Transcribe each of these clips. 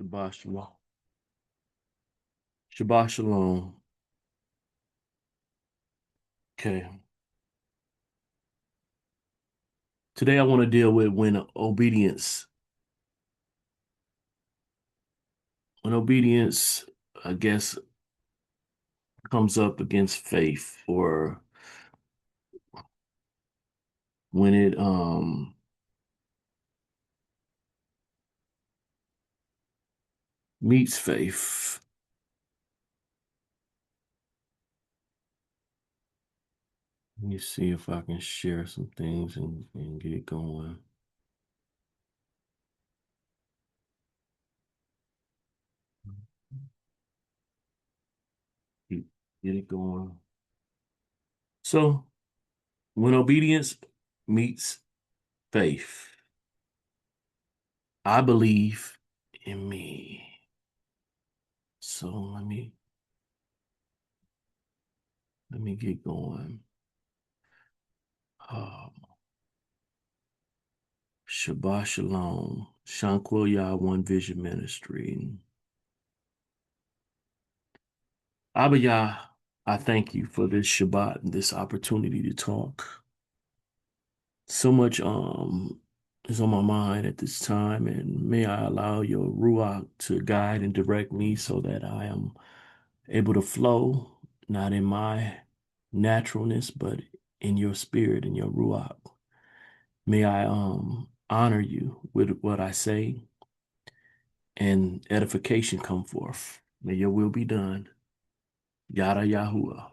Shabbat shalom. Shabbat shalom. Okay. Today I want to deal with when obedience, I guess, comes up against faith, or when it meets faith. Let me see if I can share some things and get it going. Get get it going. So when obedience meets faith, I believe in me. So let me get going. Um, Shabbat Shalom, Shankwell Yah One Vision Ministry. Abba Yah, I thank you for this Shabbat and this opportunity to talk. So much is on my mind at this time, and may I allow your Ruach to guide and direct me so that I am able to flow, not in my naturalness, but in your spirit and your Ruach. May I honor you with what I say and edification come forth. May your will be done. Yada Yahuwah.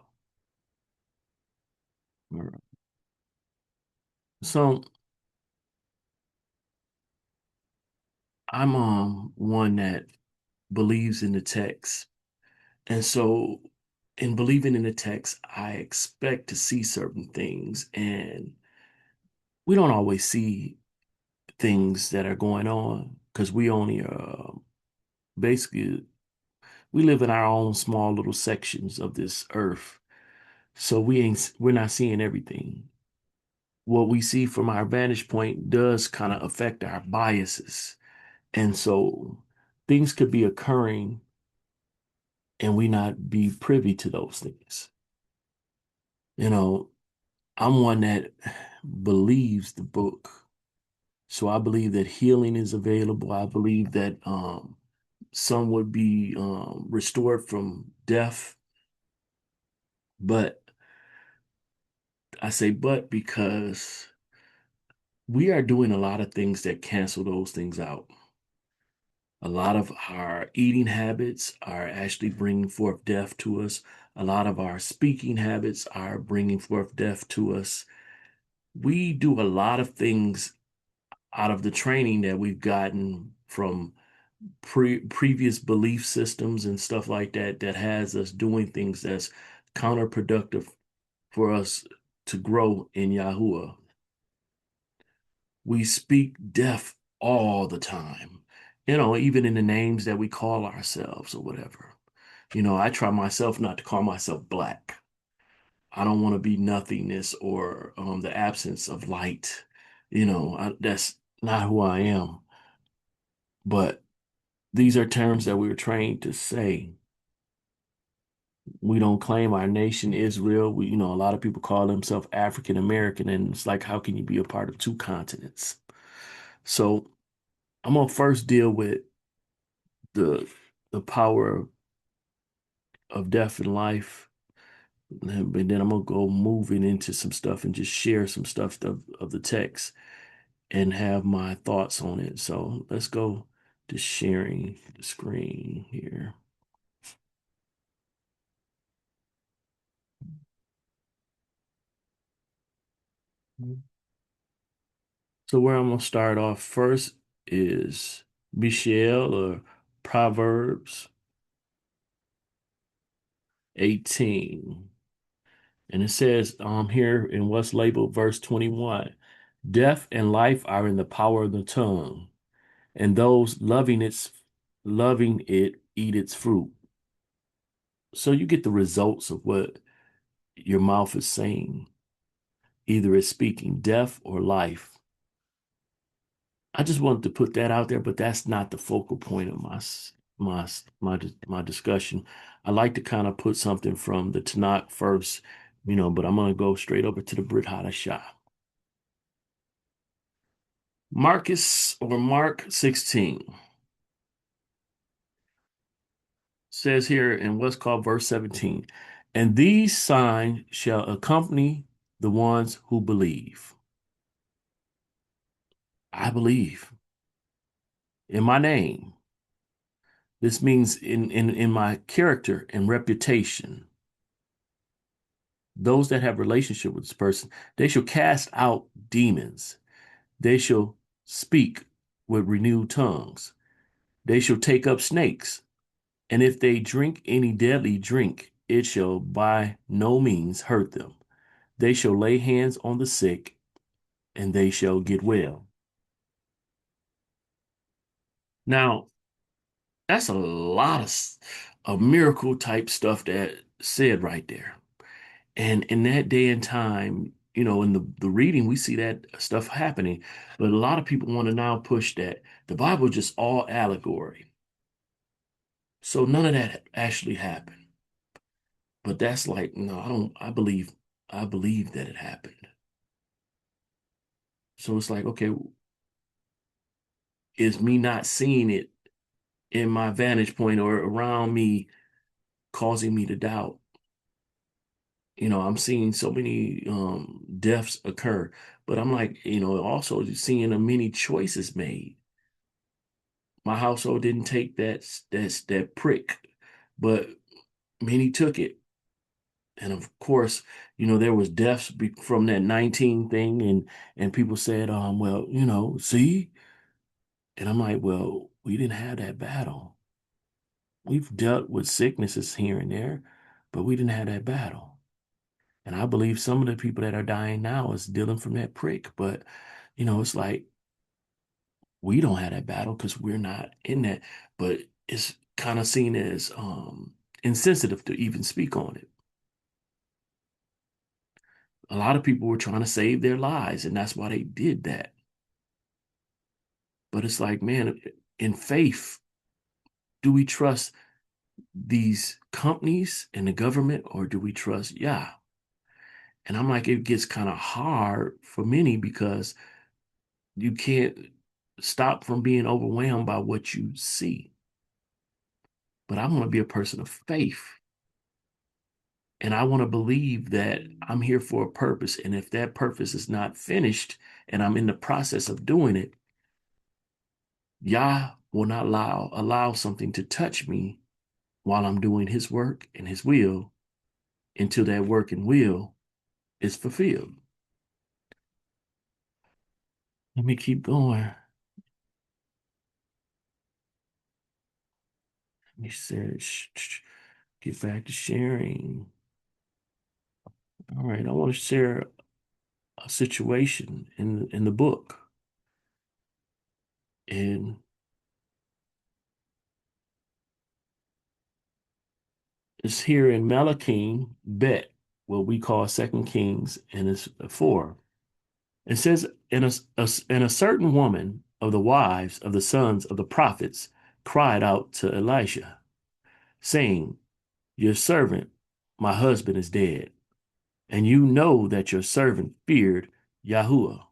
All right. So I'm one that believes in the text. And so in believing in the text, I expect to see certain things. And we don't always see things that are going on because we only basically we live in our own small little sections of this earth. So we're not seeing everything. What we see from our vantage point does kind of affect our biases. And so things could be occurring and we not be privy to those things. You know, I'm one that believes the book. So I believe that healing is available. I believe that some would be restored from death. But I say but because we are doing a lot of things that cancel those things out. A lot of our eating habits are actually bringing forth death to us. A lot of our speaking habits are bringing forth death to us. We do a lot of things out of the training that we've gotten from previous belief systems and stuff like that that has us doing things that's counterproductive for us to grow in Yahuwah. We speak death all the time, even in the names that we call ourselves or whatever. I try myself not to call myself black. I don't want to be nothingness or the absence of light. That's not who I am. But these are terms that we were trained to say. We don't claim our nation Israel. A lot of people call themselves African American, and it's like, how can you be a part of two continents? So I'm gonna first deal with the the power of death and life, and then I'm gonna go moving into some stuff and just share some stuff of the text and have my thoughts on it. So let's go to sharing the screen here. So where I'm gonna start off first is Michelle or Proverbs 18. And it says here in what's labeled verse 21, death and life are in the power of the tongue, and those loving it eat its fruit. So you get the results of what your mouth is saying. Either it's speaking death or life. I just wanted to put that out there, but that's not the focal point of my discussion. I like to kind of put something from the Tanakh first, but I'm going to go straight over to the Brit Hadashah. Mark 16 says here in what's called verse 17, and these signs shall accompany the ones who believe. I believe in my name. This means in my character and reputation. Those that have relationship with this person, they shall cast out demons. They shall speak with renewed tongues. They shall take up snakes. And if they drink any deadly drink, it shall by no means hurt them. They shall lay hands on the sick, and they shall get well. Now, that's a lot of miracle type stuff that said right there. And in that day and time, in the reading, we see that stuff happening. But a lot of people want to now push that the Bible is just all allegory. So none of that actually happened. But that's like, no, I believe that it happened. So it's like, okay, is me not seeing it in my vantage point or around me causing me to doubt? I'm seeing so many deaths occur, but I'm like, also seeing the many choices made. My household didn't take that prick, but many took it. And of course, there was deaths from that 19 thing, and people said, well, see, and I'm like, well, we didn't have that battle. We've dealt with sicknesses here and there, but we didn't have that battle. And I believe some of the people that are dying now is dealing from that prick. But, it's like we don't have that battle because we're not in that. But it's kind of seen as insensitive to even speak on it. A lot of people were trying to save their lives, and that's why they did that. But it's like, man, in faith, do we trust these companies and the government, or do we trust Yah? And I'm like, it gets kind of hard for many because you can't stop from being overwhelmed by what you see. But I want to be a person of faith. And I want to believe that I'm here for a purpose. And if that purpose is not finished and I'm in the process of doing it, Yah will not allow something to touch me while I'm doing his work and his will until that work and will is fulfilled. Let me keep going. Let me say, get back to sharing. All right, I want to share a situation in the book. And it's here in Malachim Bet, what we call Second Kings, and it's 4. It says, and a certain woman of the wives of the sons of the prophets cried out to Elisha, saying, your servant, my husband, is dead, and you know that your servant feared Yahuwah.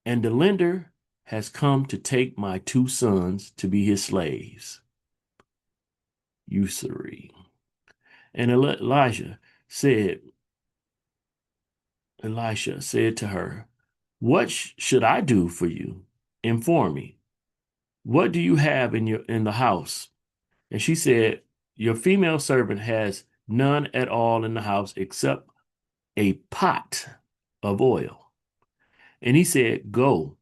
And the lender has come to take my 2 sons to be his slaves. Usury. And said, Elisha said to her, what should I do for you? Inform me. What do you have in the house? And she said, your female servant has none at all in the house except a pot of oil. And he said, go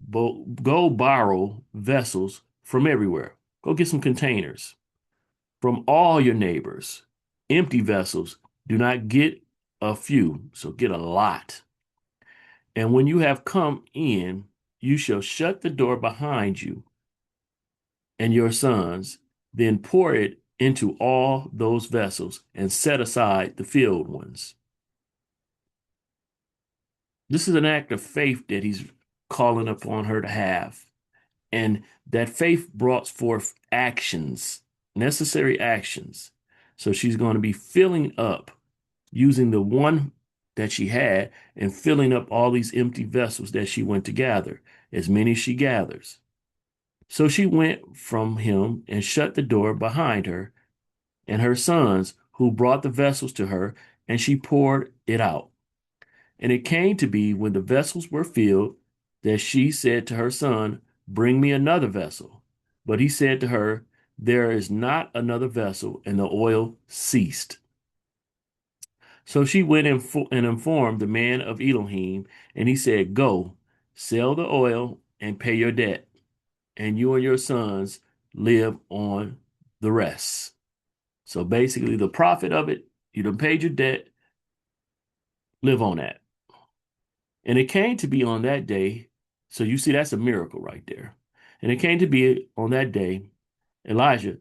borrow vessels from everywhere. Go get some containers from all your neighbors. Empty vessels. Do not get a few, so get a lot. And when you have come in, you shall shut the door behind you and your sons, then pour it into all those vessels and set aside the filled ones. This is an act of faith that he's calling upon her to have. And that faith brought forth actions, necessary actions. So she's going to be filling up, using the one that she had and filling up all these empty vessels that she went to gather, as many as she gathers. So she went from him and shut the door behind her and her sons, who brought the vessels to her, and she poured it out. And it came to be when the vessels were filled that she said to her son, Bring me another vessel. But he said to her, There is not another vessel, and the oil ceased. So she went and informed the man of Elohim, and he said, Go, sell the oil and pay your debt, and you and your sons live on the rest. So basically, the profit of it, you done paid your debt, live on that. And it came to be on that day. So you see, that's a miracle right there. And it came to be on that day, Elijah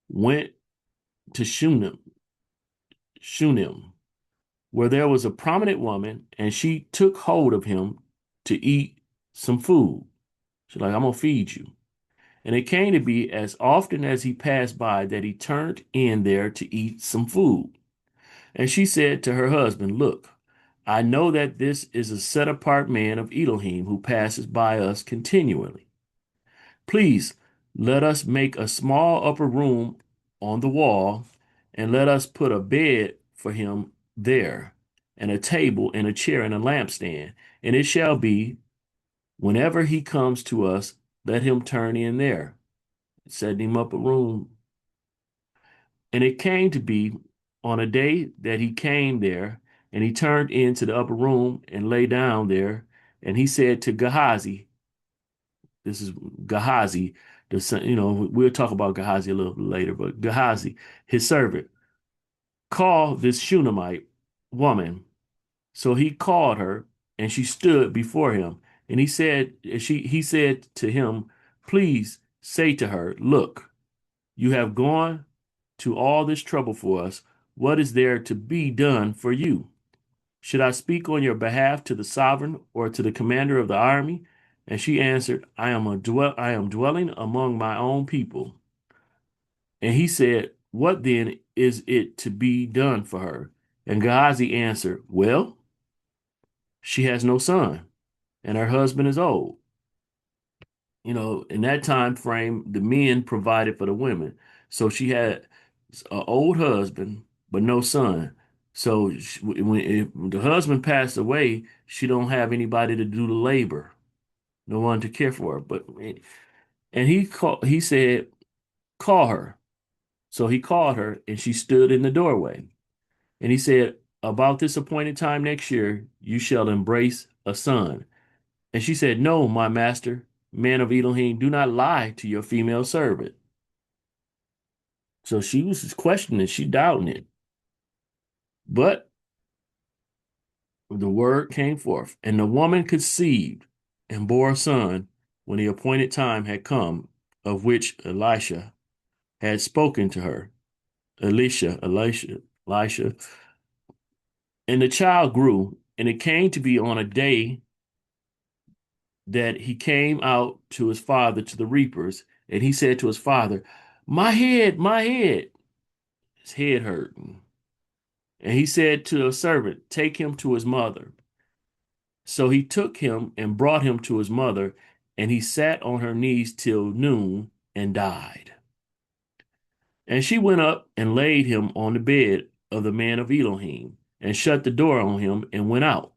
went to Shunem, where there was a prominent woman, and she took hold of him to eat some food. She's like, I'm gonna feed you. And it came to be as often as he passed by that he turned in there to eat some food. And she said to her husband, Look, I know that this is a set apart man of Elohim who passes by us continually. Please let us make a small upper room on the wall, and let us put a bed for him there, and a table and a chair and a lampstand. And it shall be, whenever he comes to us, let him turn in there. Set him up a room. And it came to be on a day that he came there, and he turned into the upper room and lay down there. And he said to Gehazi, this is Gehazi, the son, we'll talk about Gehazi a little bit later, but Gehazi, his servant, call this Shunammite woman. So he called her, and she stood before him. And he said to him, Please say to her, Look, you have gone to all this trouble for us. What is there to be done for you? Should I speak on your behalf to the sovereign or to the commander of the army? And she answered, I am dwelling among my own people. And he said, What then is it to be done for her? And Gehazi answered, Well, she has no son, and her husband is old. In that time frame, the men provided for the women. So she had an old husband, but no son. So if the husband passed away, she don't have anybody to do the labor, no one to care for her. And he said, call her. So he called her, and she stood in the doorway. And he said, About this appointed time next year, you shall embrace a son. And she said, No, my master, man of Elohim, do not lie to your female servant. So she was just questioning, she doubting it. But the word came forth, and the woman conceived and bore a son when the appointed time had come, of which Elisha had spoken to her. Elisha. And the child grew, and it came to be on a day that he came out to his father to the reapers, and he said to his father, My head, my head. His head hurt. And he said to a servant, Take him to his mother. So he took him and brought him to his mother, and he sat on her knees till noon and died. And she went up and laid him on the bed of the man of Elohim, and shut the door on him and went out.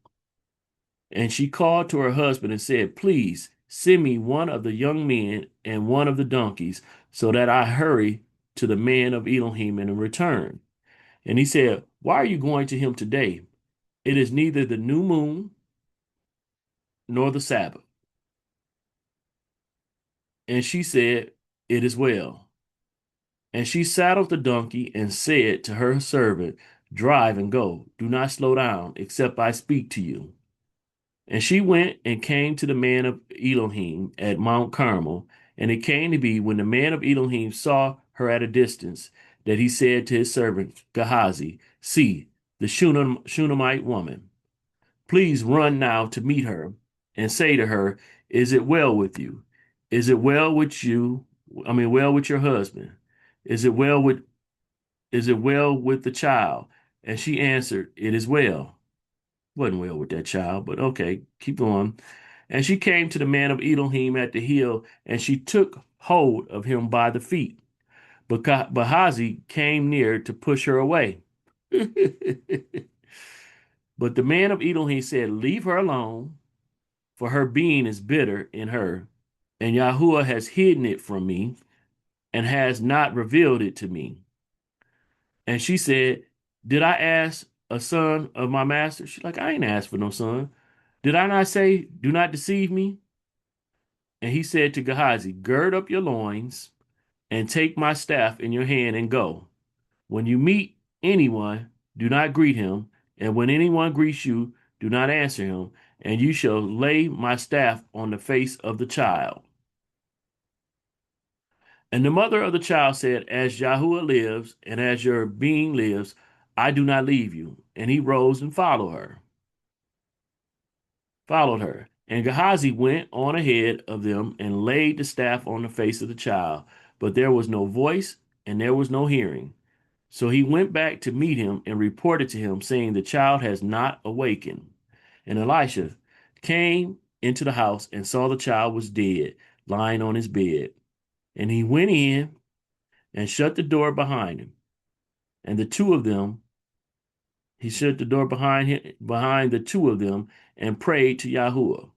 And she called to her husband and said, Please send me one of the young men and one of the donkeys, so that I hurry to the man of Elohim and return. And he said, Why are you going to him today? It is neither the new moon nor the Sabbath. And she said, It is well. And she saddled the donkey and said to her servant, Drive and go. Do not slow down, except I speak to you. And she went and came to the man of Elohim at Mount Carmel. And it came to be when the man of Elohim saw her at a distance, that he said to his servant Gehazi, See, the Shunammite woman. Please run now to meet her and say to her, is it well with you? Is it well with you? I mean, well with your husband? Is it well with is it well with the child? And she answered, it is well. Wasn't well with that child, but okay, keep going. And she came to the man of Elohim at the hill, and she took hold of him by the feet. But Gehazi came near to push her away. But the man of Elohim said, leave her alone, for her being is bitter in her, and Yahuwah has hidden it from me, and has not revealed it to me. And she said, did I ask a son of my master? She's like, I ain't asked for no son. Did I not say, do not deceive me? And he said to Gehazi, gird up your loins and take my staff in your hand and go. When you meet anyone, do not greet him. And when anyone greets you, do not answer him. And you shall lay my staff on the face of the child. And the mother of the child said, as Yahuwah lives, and as your being lives, I do not leave you. And he rose and followed her. And Gehazi went on ahead of them and laid the staff on the face of the child. But there was no voice and there was no hearing. So he went back to meet him and reported to him, saying, the child has not awakened. And Elisha came into the house and saw the child was dead, lying on his bed. And he went in and shut the door behind him. And the two of them, he shut the door behind him, behind the two of them, and prayed to Yahuwah.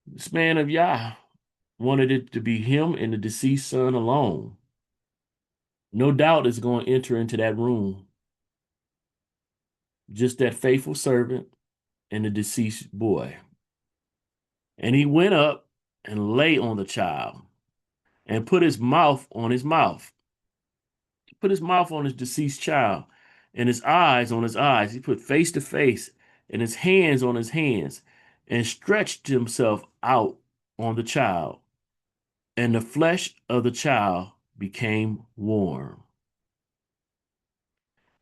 This man of Yah wanted it to be him and the deceased son alone. No doubt is going to enter into that room. Just that faithful servant and the deceased boy. And he went up and lay on the child and put his mouth on his mouth. He put his mouth on his deceased child and his eyes on his eyes. He put face to face and his hands on his hands and stretched himself out on the child. And the flesh of the child became warm.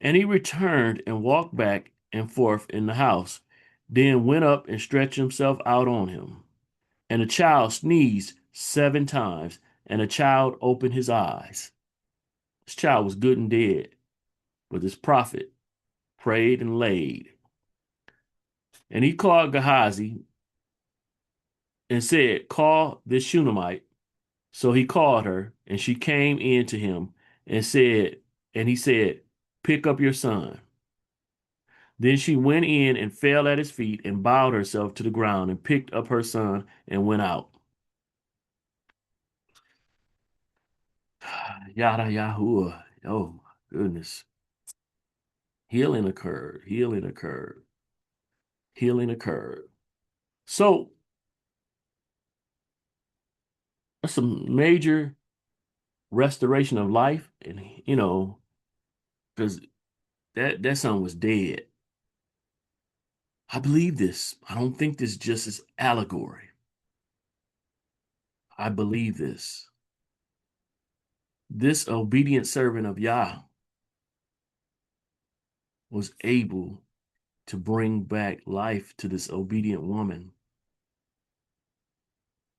And he returned and walked back and forth in the house, then went up and stretched himself out on him. And the child sneezed 7 times, and the child opened his eyes. This child was good and dead, but this prophet prayed and laid. And he called Gehazi and said, call this Shunammite. So he called her, and she came in to him and said, and he said, pick up your son. Then she went in and fell at his feet and bowed herself to the ground and picked up her son and went out. Yada Yahuwah. Oh, my goodness. Healing occurred. Healing occurred. Healing occurred. So that's a major restoration of life. And, because that son was dead. I believe this. I don't think this just is allegory. I believe this. This obedient servant of Yah was able to bring back life to this obedient woman,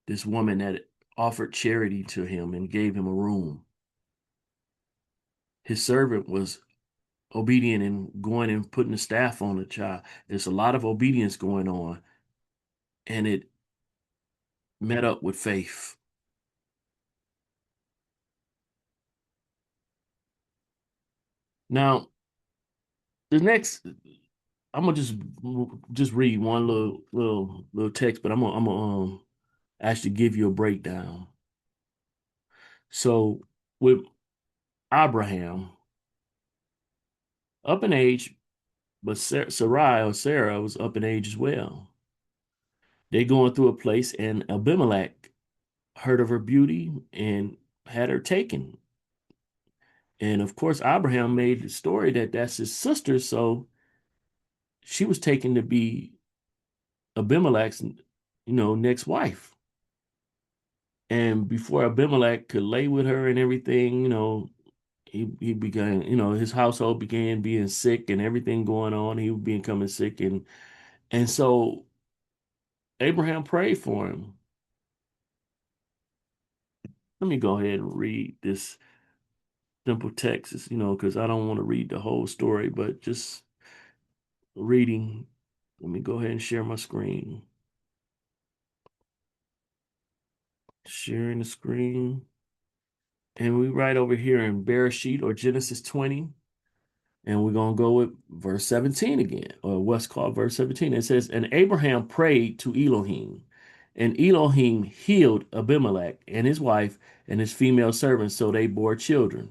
this woman that offered charity to him and gave him a room. His servant was obedient in going and putting the staff on the child. There's a lot of obedience going on, and it met up with faith. Now, the next, I'm gonna just read one little text, but I'm gonna actually give you a breakdown. So with Abraham, up in age, but Sarai or Sarah was up in age as well. They going through a place, and Abimelech heard of her beauty and had her taken. And of course, Abraham made the story that that's his sister, so she was taken to be Abimelech's, next wife. And before Abimelech could lay with her and everything, he began, his household began being sick and everything going on. He was becoming sick, and so Abraham prayed for him. Let me go ahead and read this simple text, because I don't want to read the whole story, but just reading. Let me go ahead and share my screen. Sharing the screen. And we right over here in Bereshit or Genesis 20. And we're going to go with verse 17 again, or what's called verse 17. It says, and Abraham prayed to Elohim, and Elohim healed Abimelech and his wife and his female servants, so they bore children.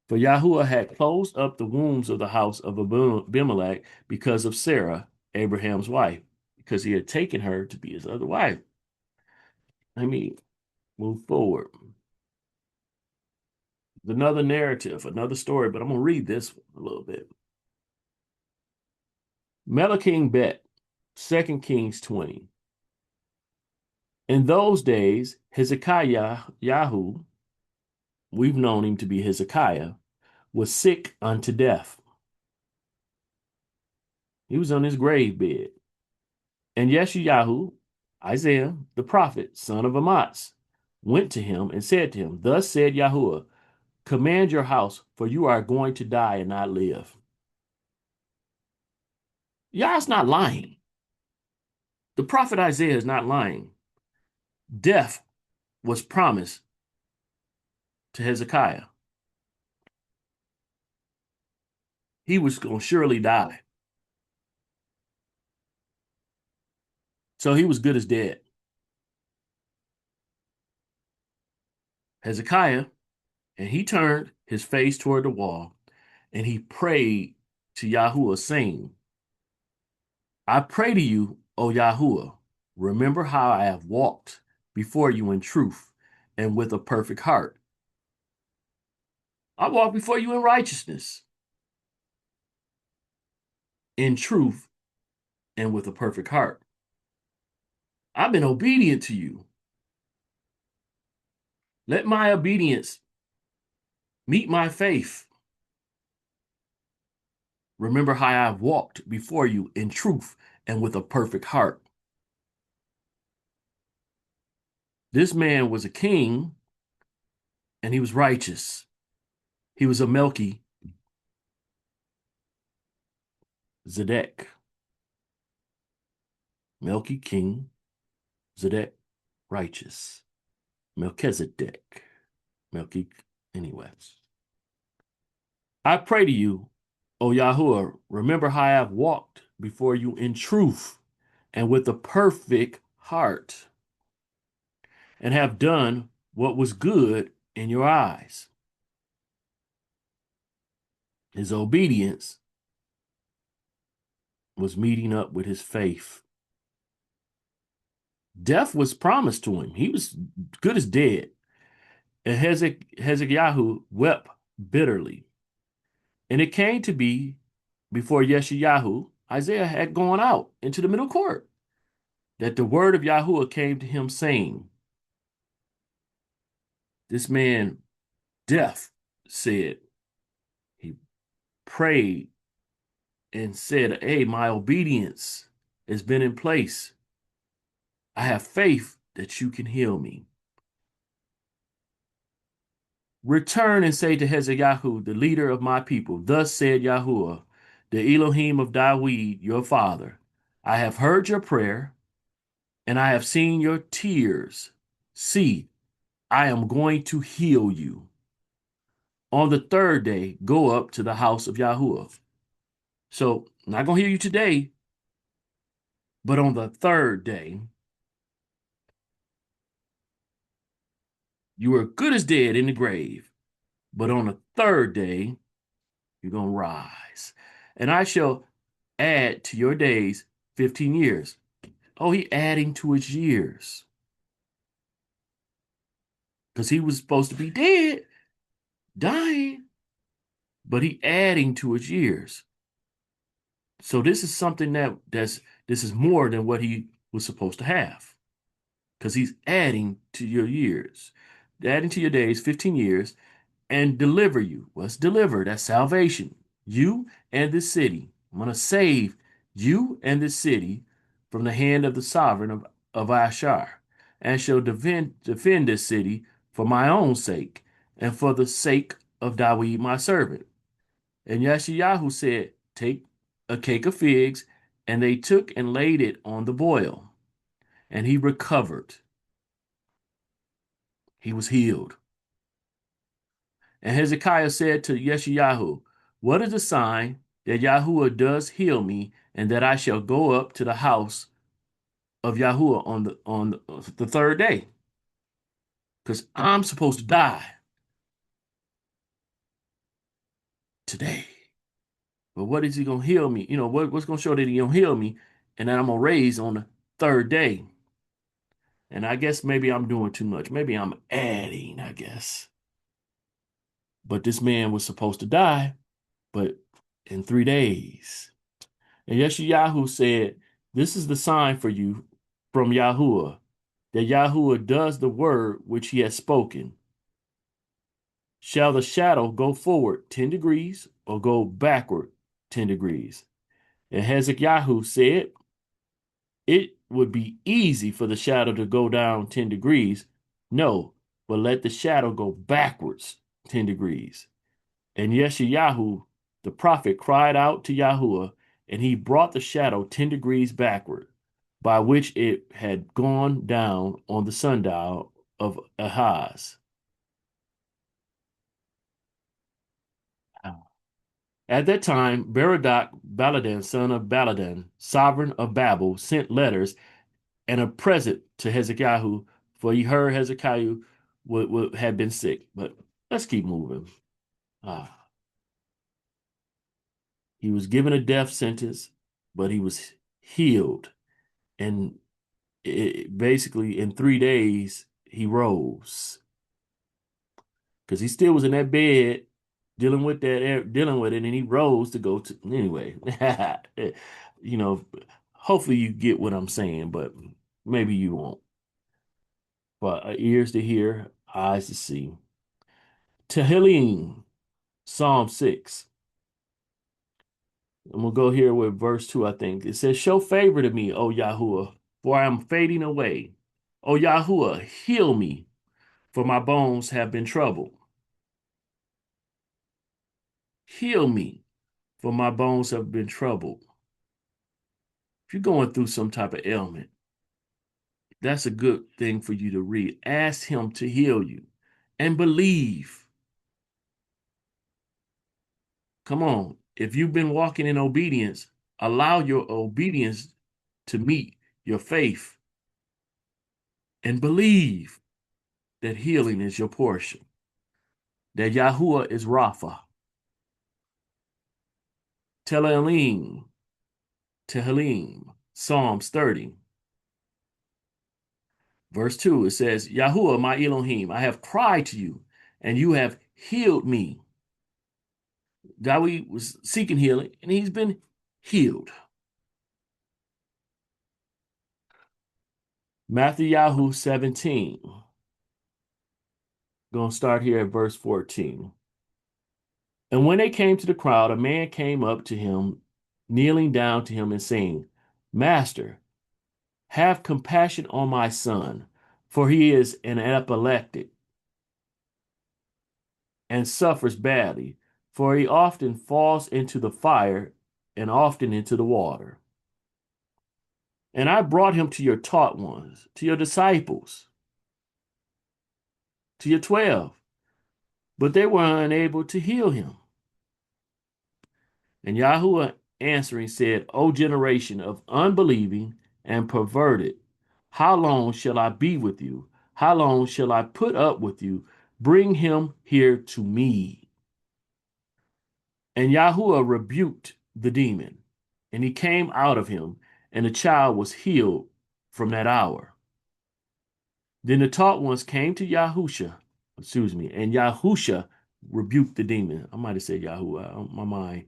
For Yahuwah had closed up the wombs of the house of Abimelech because of Sarah, Abraham's wife, because he had taken her to be his other wife. Let me move forward. Another narrative, another story, but I'm going to read this a little bit. Melachim Bet, 2 Kings 20. In those days, Hezekiah, Yahu, we've known him to be Hezekiah, was sick unto death. He was on his grave bed. And Yeshayahu, Isaiah, the prophet, son of Amoz, went to him and said to him, thus said Yahuwah, command your house, for you are going to die and not live. Yah's not lying. The prophet Isaiah is not lying. Death was promised to Hezekiah. He was going to surely die. So he was good as dead. Hezekiah, and he turned his face toward the wall, and he prayed to Yahuwah, saying, I pray to you, O Yahuwah, remember how I have walked before you in truth and with a perfect heart. I walk before you in righteousness, in truth, and with a perfect heart. I've been obedient to you. Let my obedience meet my faith. Remember how I have walked before you in truth and with a perfect heart. This man was a king, and he was righteous. He was a Melchizedek. Melchi, king, Zedek, righteous. Melchizedek. Melchi, anyway. I pray to you, O Yahuwah, remember how I have walked before you in truth and with a perfect heart, and have done what was good in your eyes. His obedience was meeting up with his faith. Death was promised to him. He was good as dead. And Hezekiah wept bitterly. And it came to be before Yeshayahu, Isaiah had gone out into the middle court, that the word of Yahuwah came to him, saying, this man, death, said, he prayed and said, hey, my obedience has been in place. I have faith that you can heal me. Return and say to Hezekiah, the leader of my people, thus said Yahuwah, the Elohim of Dawid, your father, I have heard your prayer, and I have seen your tears. See, I am going to heal you. On the third day, go up to the house of Yahuwah. So, I'm not going to heal you today, but on the third day, you were good as dead in the grave, but on the third day, you're going to rise. And I shall add to your days 15 years. Oh, he adding to his years. Because he was supposed to be dead, dying, but he adding to his years. So this is something this is more than what he was supposed to have. Because he's adding to your years, adding to your days 15 years, and deliver you. What's deliver? That's salvation. You and this city. I'm going to save you and this city from the hand of the sovereign of Ashar, and shall defend this city for my own sake, and for the sake of Dawid my servant. And Yeshayahu said, take a cake of figs, and they took and laid it on the boil, and he recovered. He was healed. And Hezekiah said to Yeshayahu, what is the sign that Yahuwah does heal me, and that I shall go up to the house of Yahuwah on the third day? Because I'm supposed to die today. But what is he gonna heal me? What's gonna show that he gonna heal me, and that I'm gonna raise on the third day? And I guess maybe I'm doing too much. Maybe I'm adding, I guess. But this man was supposed to die, but in 3 days. And Yeshayahu said, this is the sign for you from Yahuwah, that Yahuwah does the word which he has spoken. Shall the shadow go forward 10 degrees or go backward 10 degrees? And Hezekiah said, it would be easy for the shadow to go down 10 degrees. No, but let the shadow go backwards 10 degrees. And Yeshayahu, the prophet, cried out to Yahuwah, and he brought the shadow 10 degrees backward, by which it had gone down on the sundial of Ahaz. At that time, Berodach Baladan, son of Baladan, sovereign of Babel, sent letters and a present to Hezekiah, for he heard Hezekiah had been sick. But let's keep moving. Ah, he was given a death sentence, but he was healed. And basically, in 3 days, he rose because he still was in that bed dealing with it, and he rose to go to anyway. you know, hopefully you get what I'm saying, but maybe you won't. But ears to hear, eyes to see. Tehillim, Psalm 6. And we'll go here with verse 2, I think. It says, show favor to me, O Yahuwah, for I am fading away. O Yahuwah, heal me, for my bones have been troubled. Heal me, for my bones have been troubled. If you're going through some type of ailment, that's a good thing for you to read. Ask him to heal you and believe. Come on. If you've been walking in obedience, allow your obedience to meet your faith and believe that healing is your portion, that Yahuwah is Rapha. Tehillim, Tehillim, Psalms 30. Verse 2, it says, Yahuwah, my Elohim, I have cried to you, and you have healed me. David was seeking healing, and he's been healed. Matthew 17. Going to start here at verse 14. And when they came to the crowd, a man came up to him, kneeling down to him and saying, Master, have compassion on my son, for he is an epileptic and suffers badly, for he often falls into the fire and often into the water. And I brought him to your taught ones, to your disciples, to your 12, but they were unable to heal him. And Yahuwah answering said, O generation of unbelieving and perverted, how long shall I be with you? How long shall I put up with you? Bring him here to me. And Yahuwah rebuked the demon, and he came out of him, and the child was healed from that hour. Then the taught ones came to Yahusha, and Yahusha rebuked the demon. I might have said Yahuwah on my mind.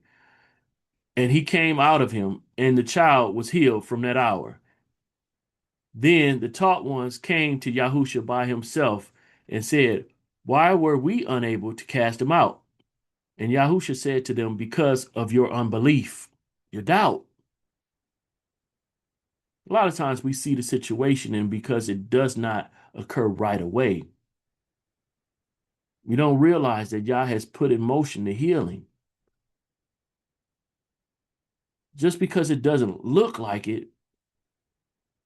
And he came out of him, and the child was healed from that hour. Then the taught ones came to Yahusha by himself and said, why were we unable to cast him out? And Yahusha said to them, because of your unbelief, your doubt. A lot of times we see the situation, and because it does not occur right away, we don't realize that Yah has put in motion the healing. Just because it doesn't look like it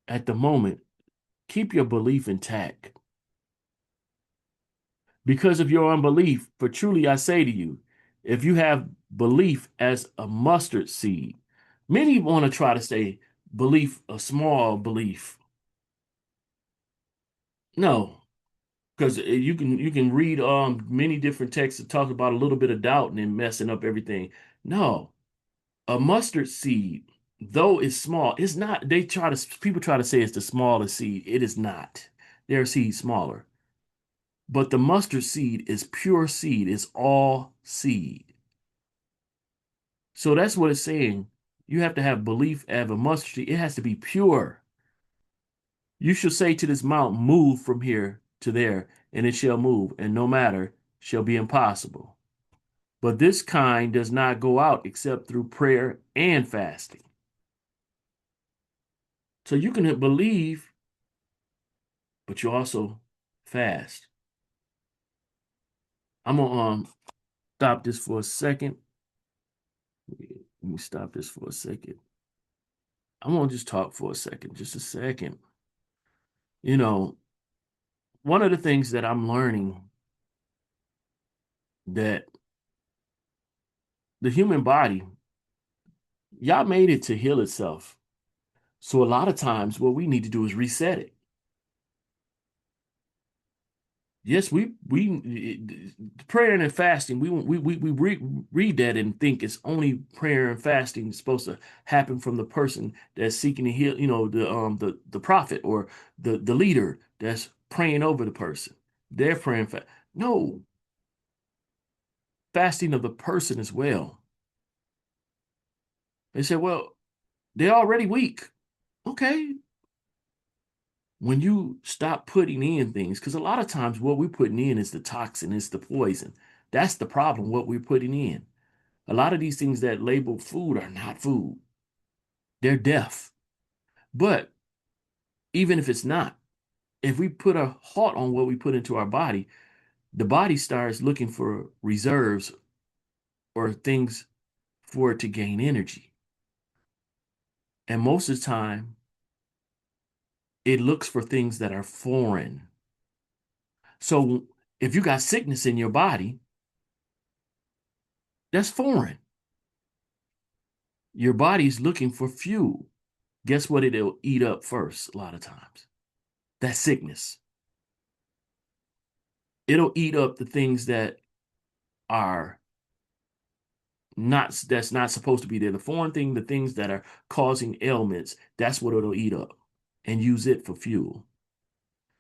at the moment, keep your belief intact. Because of your unbelief, for truly I say to you, if you have belief as a mustard seed, many want to try to say belief, a small belief. No, because you can read many different texts that talk about a little bit of doubt and then messing up everything. No, a mustard seed, though it's small, it's not. People try to say it's the smallest seed. It is not. There are seeds smaller, but the mustard seed is pure seed. It's all seed. So that's what it's saying. You have to have belief as a mustard seed. It has to be pure. You shall say to this mountain, move from here to there, and it shall move, and no matter shall be impossible. But this kind does not go out except through prayer and fasting. So you can believe, but you also fast. I'm gonna stop this for a second. Let me stop this for a second. I'm gonna just talk for a second, just a second. You know, one of the things that I'm learning that the human body, y'all made it to heal itself. So a lot of times what we need to do is reset it. Yes, we prayer and fasting. We read that and think it's only prayer and fasting is supposed to happen from the person that's seeking to heal. The prophet or the leader that's praying over the person. They're praying for no fasting of the person as well. They say, well, they're already weak. Okay, when you stop putting in things, because a lot of times what we're putting in is the toxin, it's the poison. That's the problem, what we're putting in. A lot of these things that label food are not food, they're death. But even if it's not, if we put a halt on what we put into our body, the body starts looking for reserves or things for it to gain energy. And most of the time, it looks for things that are foreign. So if you got sickness in your body, that's foreign. Your body's looking for fuel. Guess what it'll eat up first, a lot of times? That sickness. It'll eat up the things that are that's not supposed to be there. The foreign thing, the things that are causing ailments, that's what it'll eat up and use it for fuel.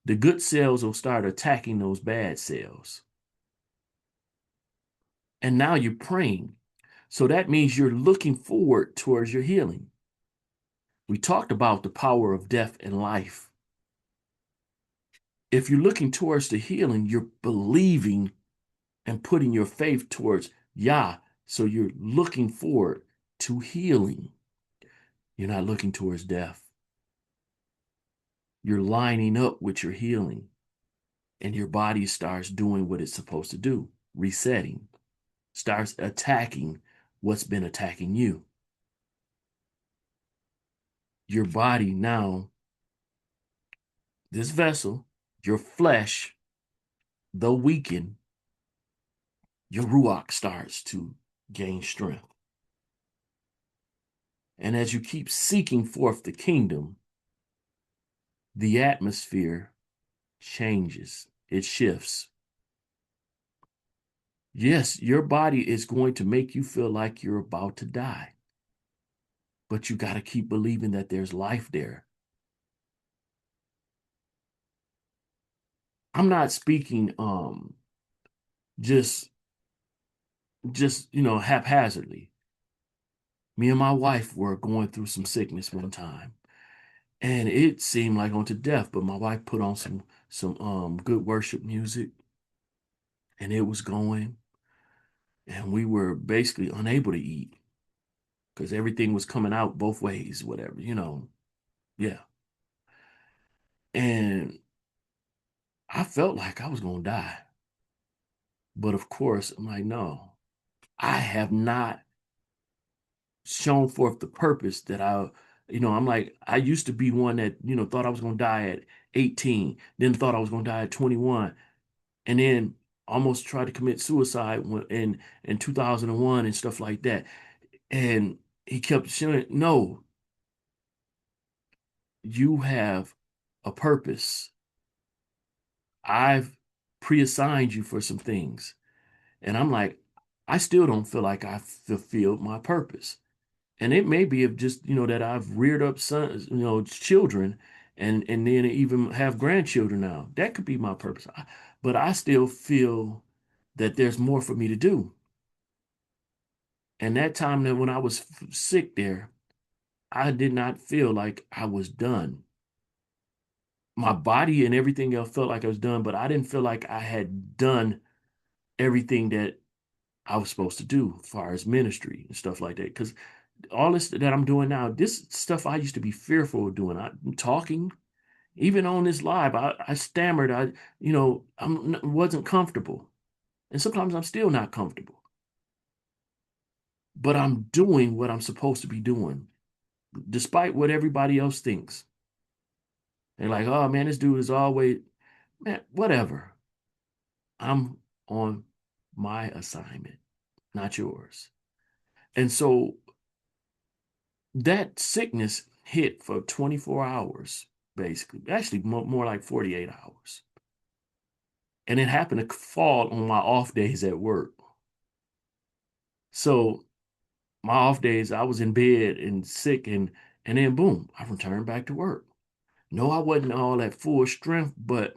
The good cells will start attacking those bad cells. And now you're praying. So that means you're looking forward towards your healing. We talked about the power of death and life. If you're looking towards the healing, you're believing and putting your faith towards Yah. So you're looking forward to healing. You're not looking towards death. You're lining up with your healing, and your body starts doing what it's supposed to do, resetting, starts attacking what's been attacking you. Your body now, this vessel, your flesh, though weakened, your ruach starts to gain strength. And as you keep seeking forth the kingdom, the atmosphere changes, it shifts. Yes, your body is going to make you feel like you're about to die, but you got to keep believing that there's life there. I'm not speaking just haphazardly. Me and my wife were going through some sickness one time, and it seemed like unto death, but my wife put on some good worship music, and it was going, and we were basically unable to eat because everything was coming out both ways, whatever. Yeah. And I felt like I was going to die. But of course, I'm like, no, I have not shown forth the purpose that I'm like, I used to be one that, thought I was going to die at 18, then thought I was going to die at 21, and then almost tried to commit suicide in 2001 and stuff like that. And he kept saying, no, you have a purpose. I've pre-assigned you for some things. And I'm like, I still don't feel like I fulfilled my purpose. And it may be of just, that I've reared up sons, children, and then even have grandchildren now. That could be my purpose. But I still feel that there's more for me to do. And that time that when I was sick there, I did not feel like I was done. My body and everything else felt like I was done, but I didn't feel like I had done everything that I was supposed to do as far as ministry and stuff like that. Because all this that I'm doing now, this stuff I used to be fearful of doing. I'm talking, even on this live, I stammered. Wasn't comfortable. And sometimes I'm still not comfortable. But I'm doing what I'm supposed to be doing, despite what everybody else thinks. They're like, oh man, this dude is always, man, whatever. I'm on my assignment, not yours. And so that sickness hit for 24 hours, basically, actually more like 48 hours. And it happened to fall on my off days at work. So my off days, I was in bed and sick, and then boom, I returned back to work. No, I wasn't all at full strength, but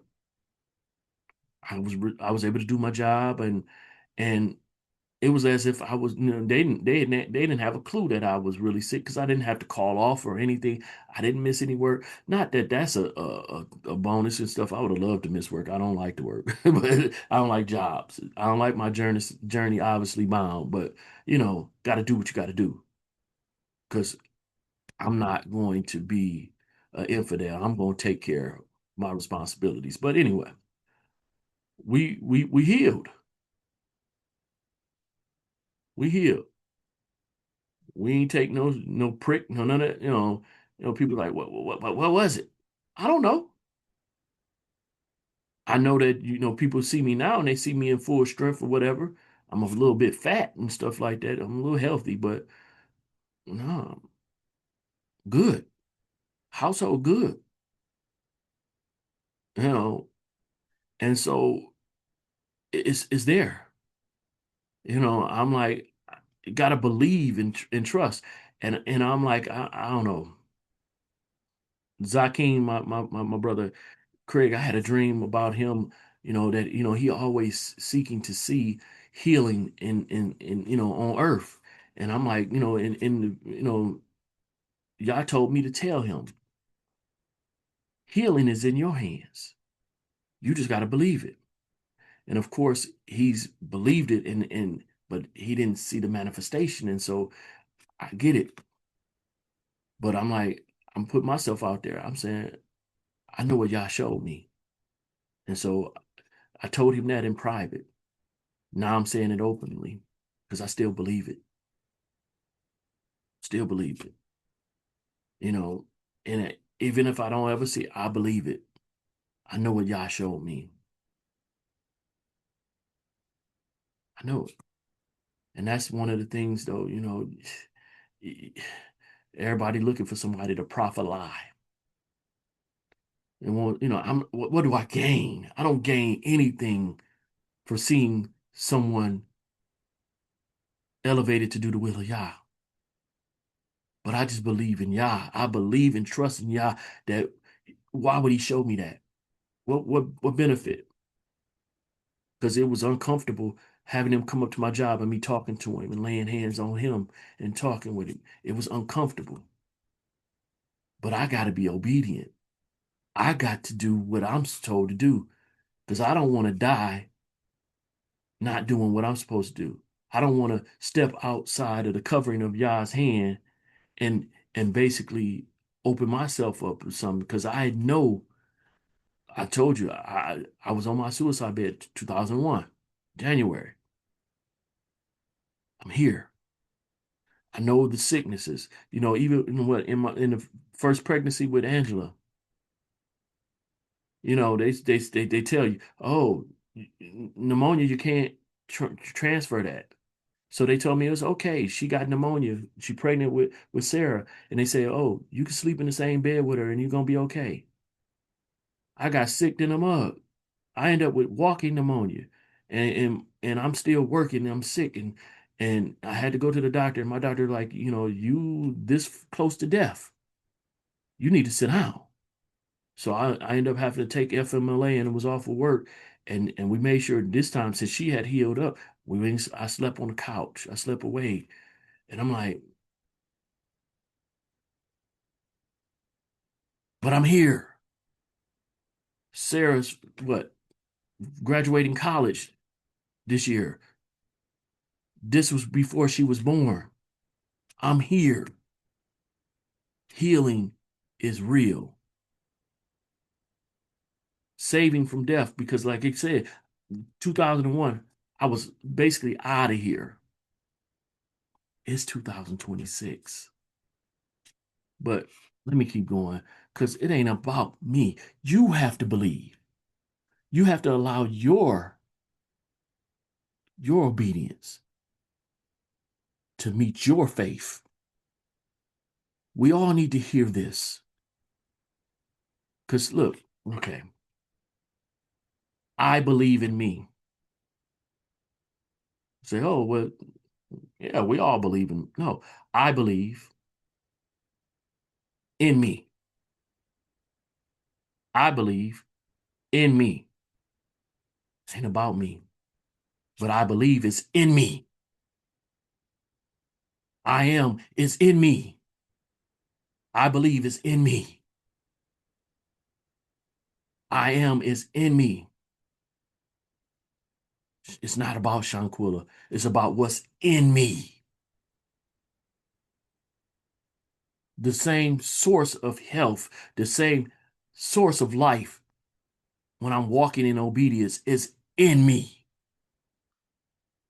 I was able to do my job, and it was as if I was, they didn't have a clue that I was really sick because I didn't have to call off or anything. I didn't miss any work. Not that that's a bonus and stuff. I would have loved to miss work. I don't like to work, but I don't like jobs. I don't like my journey obviously bound, but got to do what you got to do because I'm not going to be an infidel. I'm going to take care of my responsibilities. But anyway, we healed. We healed. We ain't take no prick, no none of that. People like, what was it? I don't know. I know that people see me now and they see me in full strength or whatever. I'm a little bit fat and stuff like that. I'm a little healthy, but no, good. Household good. You know, and so it's there. I'm like, gotta believe and trust. And I'm like, I don't know. Zakeem, my brother, Craig, I had a dream about him, that, he always seeking to see healing in on earth. And I'm like, Yah told me to tell him, healing is in your hands. You just got to believe it. And of course, he's believed it but he didn't see the manifestation. And so I get it. But I'm like, I'm putting myself out there. I'm saying, I know what Yah showed me. And so I told him that in private. Now I'm saying it openly because I still believe it. Still believe it. You know, even if I don't ever see it, I believe it. I know what Yah showed me. I know it. And that's one of the things, though, everybody looking for somebody to prophet lie. And well, what do I gain? I don't gain anything for seeing someone elevated to do the will of Yah. But I just believe in Yah. I believe and trust in Yah that why would he show me that? What benefit? Because it was uncomfortable having him come up to my job and me talking to him and laying hands on him and talking with him. It was uncomfortable. But I got to be obedient. I got to do what I'm told to do because I don't want to die not doing what I'm supposed to do. I don't want to step outside of the covering of Yah's hand and basically open myself up to something because I know I told you I was on my suicide bed 2001, January. I'm here. I know the sicknesses. Even in the first pregnancy with Angela, they tell you, oh, pneumonia, you can't transfer that. So they told me it was okay. She got pneumonia. She pregnant with Sarah, and they say, oh, you can sleep in the same bed with her, and you're gonna be okay. I got sick in the mug. I end up with walking pneumonia, and I'm still working. And I'm sick, and I had to go to the doctor. And my doctor like, you this close to death. You need to sit down. So I ended up having to take FMLA and was off of work. And we made sure this time, since she had healed up, I slept on the couch. I slept away. And I'm like, but I'm here. Sarah's what? Graduating college this year. This was before she was born. I'm here. Healing is real. Saving from death, because like I said, 2001, I was basically out of here. It's 2026. But let me keep going because it ain't about me. You have to believe. You have to allow your obedience to meet your faith. We all need to hear this. Because look, okay, I believe in me. Say, oh, well, yeah, we all believe in. No, I believe in me. I believe in me. It ain't about me, but I believe it's in me. I am is in me. I believe is in me. I am is in me. It's not about Shanquilla. It's about what's in me. The same source of health, the same source of life when I'm walking in obedience is in me.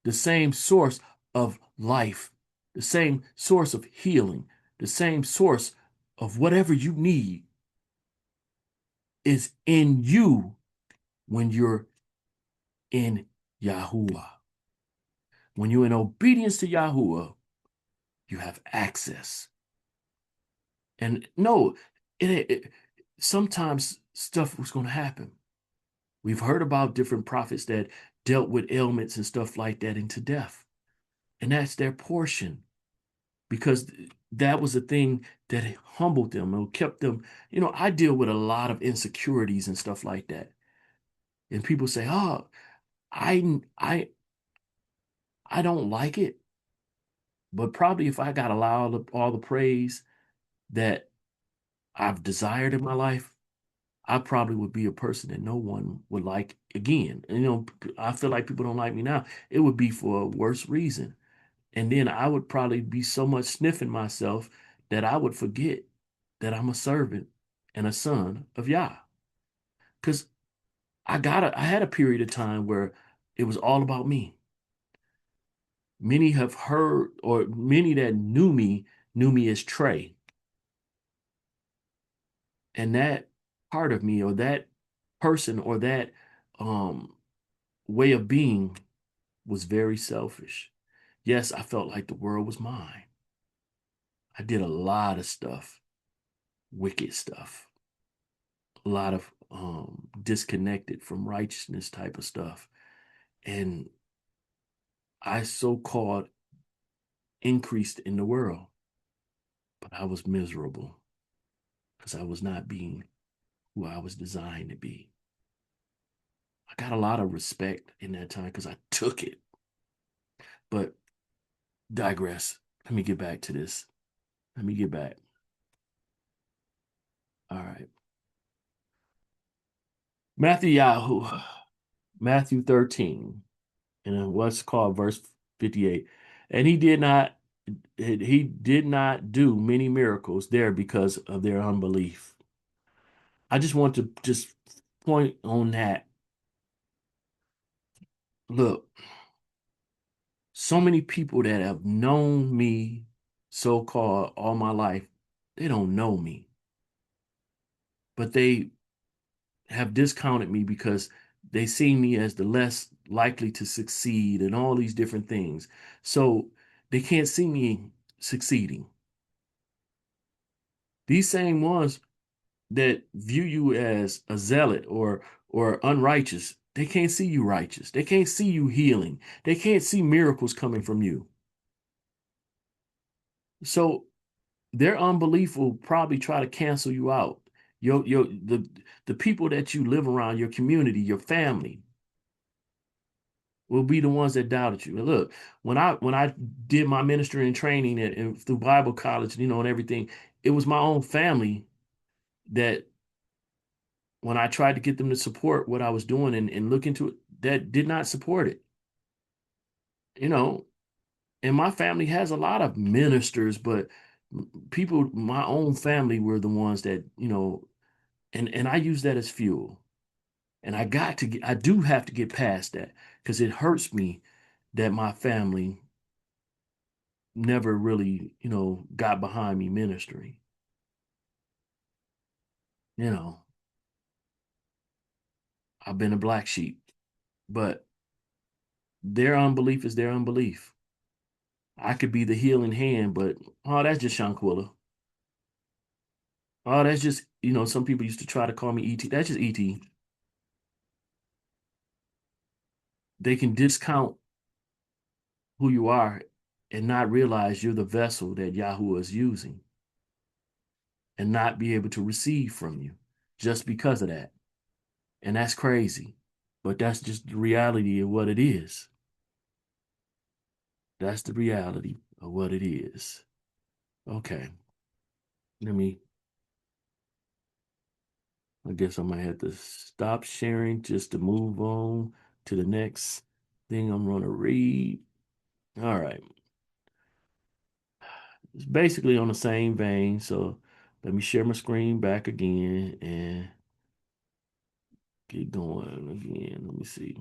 The same source of life, the same source of healing, the same source of whatever you need is in you when you're in Yahuwah. When you're in obedience to Yahuwah, you have access. And no, sometimes stuff was going to happen. We've heard about different prophets that dealt with ailments and stuff like that into death. And that's their portion because that was the thing that humbled them and kept them. I deal with a lot of insecurities and stuff like that. And people say, oh, I, I, I don't like it. But probably if I got all the praise that I've desired in my life, I probably would be a person that no one would like again. And, I feel like people don't like me now. It would be for a worse reason. And then I would probably be so much sniffing myself that I would forget that I'm a servant and a son of Yah. Because I had a period of time where it was all about me. Many have heard, or many that knew me as Trey. And that part of me, or that person, or that um way of being was very selfish. Yes, I felt like the world was mine. I did a lot of stuff, wicked stuff, a lot of disconnected from righteousness type of stuff. And I so-called increased in the world, but I was miserable because I was not being who I was designed to be. I got a lot of respect in that time because I took it. But digress. Let me get back to this. Let me get back. All right. Matthew 13, and what's called verse 58. And he did not He did not do many miracles there because of their unbelief. I just want to just point on that. Look, so many people that have known me so-called all my life, they don't know me, but they have discounted me because they see me as the less likely to succeed and all these different things. So they can't see me succeeding. These same ones that view you as a zealot or unrighteous, they can't see you righteous. They can't see you healing. They can't see miracles coming from you. So their unbelief will probably try to cancel you out. The people that you live around, your community, your family, will be the ones that doubted you. And look, when I did my ministry and training through Bible college, and everything, it was my own family that when I tried to get them to support what I was doing and look into it, that did not support it. You know, and my family has a lot of ministers, but people, my own family were the ones that, and I use that as fuel. And I do have to get past that because it hurts me that my family never really, got behind me ministry. You know, I've been a black sheep, but their unbelief is their unbelief. I could be the healing hand, but oh, that's just Shanquilla. Oh, that's just, some people used to try to call me ET. That's just ET. They can discount who you are and not realize you're the vessel that Yahoo is using and not be able to receive from you just because of that. And that's crazy. But that's just the reality of what it is. That's the reality of what it is. Okay. Let me, I guess I might have to stop sharing just to move on to the next thing I'm going to read. All right. It's basically on the same vein. So let me share my screen back again and get going again. Let me see.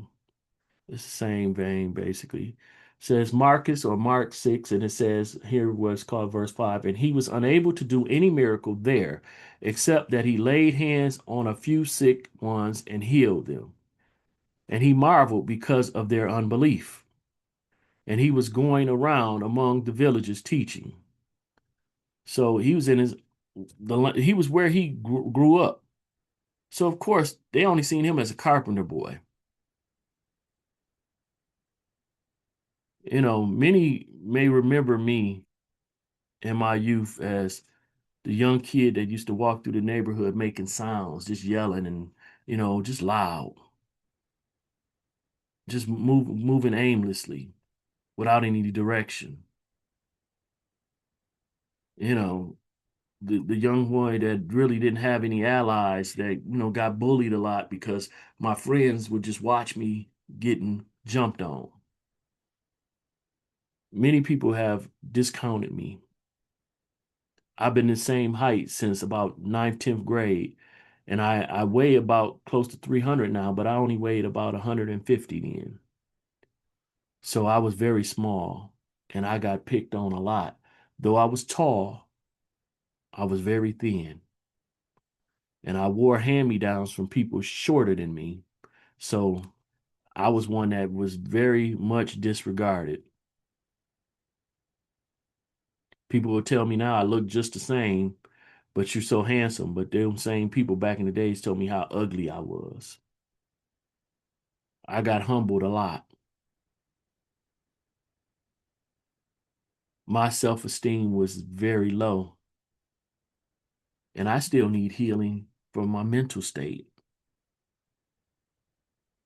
It's the same vein, basically. It says Marcus or Mark 6, and it says here what's called verse 5. And he was unable to do any miracle there, except that he laid hands on a few sick ones and healed them. And he marveled because of their unbelief. And he was going around among the villages teaching. So he was in he was where he grew up. So of course they only seen him as a carpenter boy. Many may remember me in my youth as the young kid that used to walk through the neighborhood making sounds, just yelling and, just loud, just moving aimlessly without any direction. You know, the young boy that really didn't have any allies that, got bullied a lot because my friends would just watch me getting jumped on. Many people have discounted me. I've been the same height since about ninth, 10th grade. And I weigh about close to 300 now, but I only weighed about 150 then. So I was very small and I got picked on a lot. Though I was tall, I was very thin. And I wore hand-me-downs from people shorter than me. So I was one that was very much disregarded. People will tell me now I look just the same, but you're so handsome. But them same people back in the days told me how ugly I was. I got humbled a lot. My self-esteem was very low, and I still need healing from my mental state.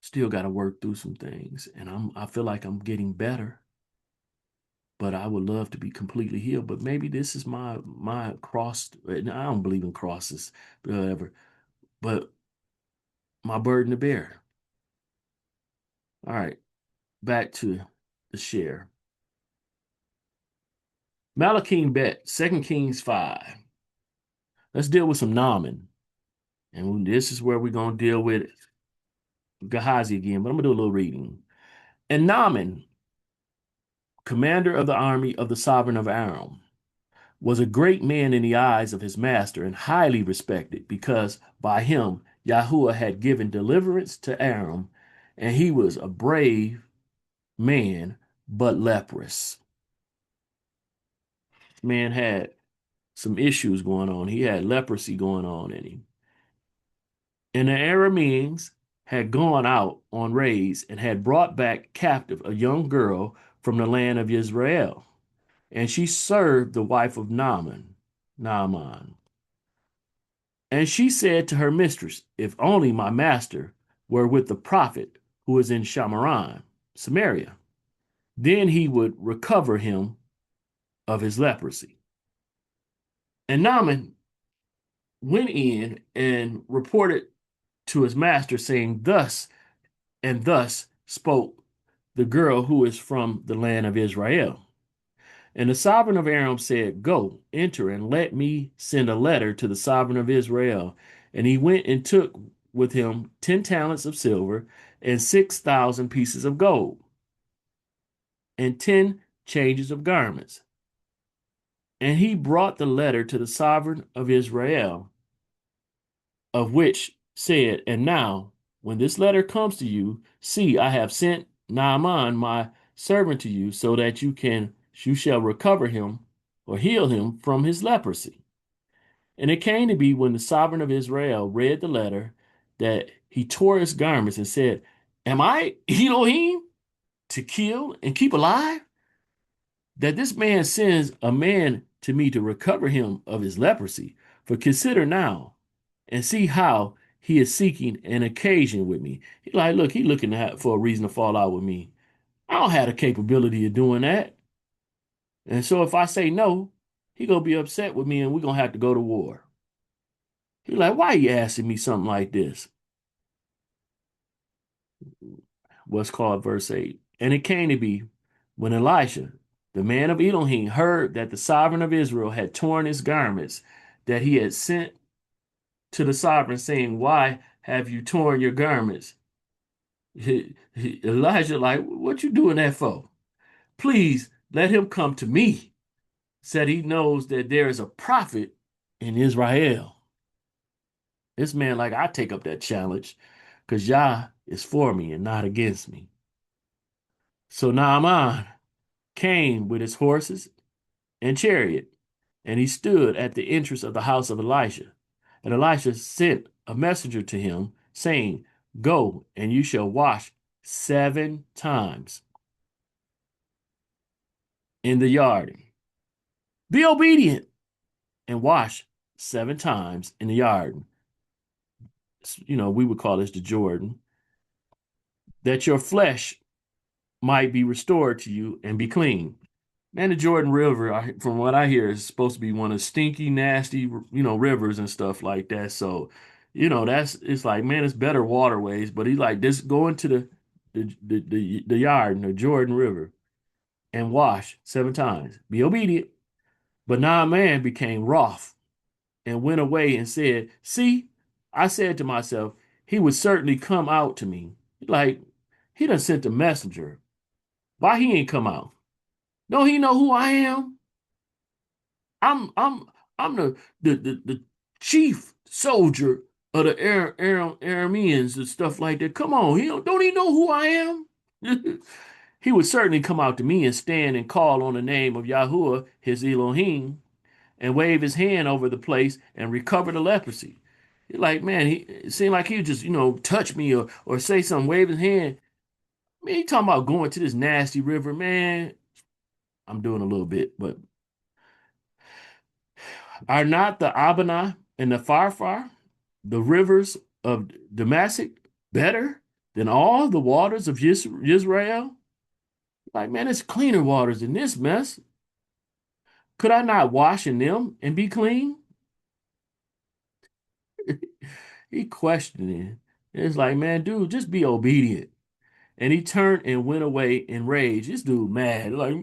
Still got to work through some things, and I feel like I'm getting better, but I would love to be completely healed. But maybe this is my cross. And I don't believe in crosses, whatever, but my burden to bear. All right, back to the share. Malachim bet, 2 Kings 5. Let's deal with some Naaman. And this is where we're going to deal with Gehazi again, but I'm going to do a little reading. And Naaman, commander of the army of the sovereign of Aram, was a great man in the eyes of his master and highly respected because by him Yahuwah had given deliverance to Aram, and he was a brave man but leprous. Man had some issues going on. He had leprosy going on in him. And the Arameans had gone out on raids and had brought back captive a young girl from the land of Israel. And she served the wife of Naaman. And she said to her mistress, if only my master were with the prophet who is in Samaria, then he would recover him of his leprosy. And Naaman went in and reported to his master, saying, thus and thus spoke the girl who is from the land of Israel. And the sovereign of Aram said, go, enter, and let me send a letter to the sovereign of Israel. And he went and took with him 10 talents of silver and 6,000 pieces of gold and 10 changes of garments. And he brought the letter to the sovereign of Israel, of which said, and now, when this letter comes to you, see, I have sent Naaman my servant to you, so that you shall recover him or heal him from his leprosy. And it came to be when the sovereign of Israel read the letter that he tore his garments and said, am I Elohim to kill and keep alive? That this man sends a man to me to recover him of his leprosy. For consider now and see how he is seeking an occasion with me. He like, look, he looking for a reason to fall out with me. I don't have the capability of doing that. And so if I say no, he gonna be upset with me and we're gonna have to go to war. He like, why are you asking me something like this? What's called verse 8. And it came to be when Elisha, the man of Elohim, heard that the sovereign of Israel had torn his garments, that he had sent to the sovereign, saying, why have you torn your garments? Elijah, like, what you doing that for? Please let him come to me. Said he knows that there is a prophet in Israel. This man, like, I take up that challenge because Yah is for me and not against me. So Naaman came with his horses and chariot, and he stood at the entrance of the house of Elisha. And Elisha sent a messenger to him, saying, go, and you shall wash 7 times in the yard. Be obedient and wash 7 times in the yard. You know, we would call this the Jordan, that your flesh might be restored to you and be clean. Man, the Jordan River, from what I hear, is supposed to be one of stinky, nasty, rivers and stuff like that. So, it's like, man, it's better waterways. But he like this, go into the yard in the Jordan River and wash 7 times. Be obedient. But now man became wroth and went away and said, see, I said to myself, he would certainly come out to me. Like, he done sent a messenger. Why he ain't come out? Don't he know who I am? I'm I'm the chief soldier of the Arameans and stuff like that. Come on, don't he know who I am? He would certainly come out to me and stand and call on the name of Yahuwah, his Elohim, and wave his hand over the place and recover the leprosy. Like, man, it seemed like he would just, touch me or say something, wave his hand. Man, he talking about going to this nasty river, man. I'm doing a little bit, but are not the Abana and the Pharpar, the rivers of Damascus, better than all the waters of Israel? Like, man, it's cleaner waters than this mess. Could I not wash in them and be clean? He questioning. It's like, man, dude, just be obedient. And he turned and went away in rage. This dude mad, like,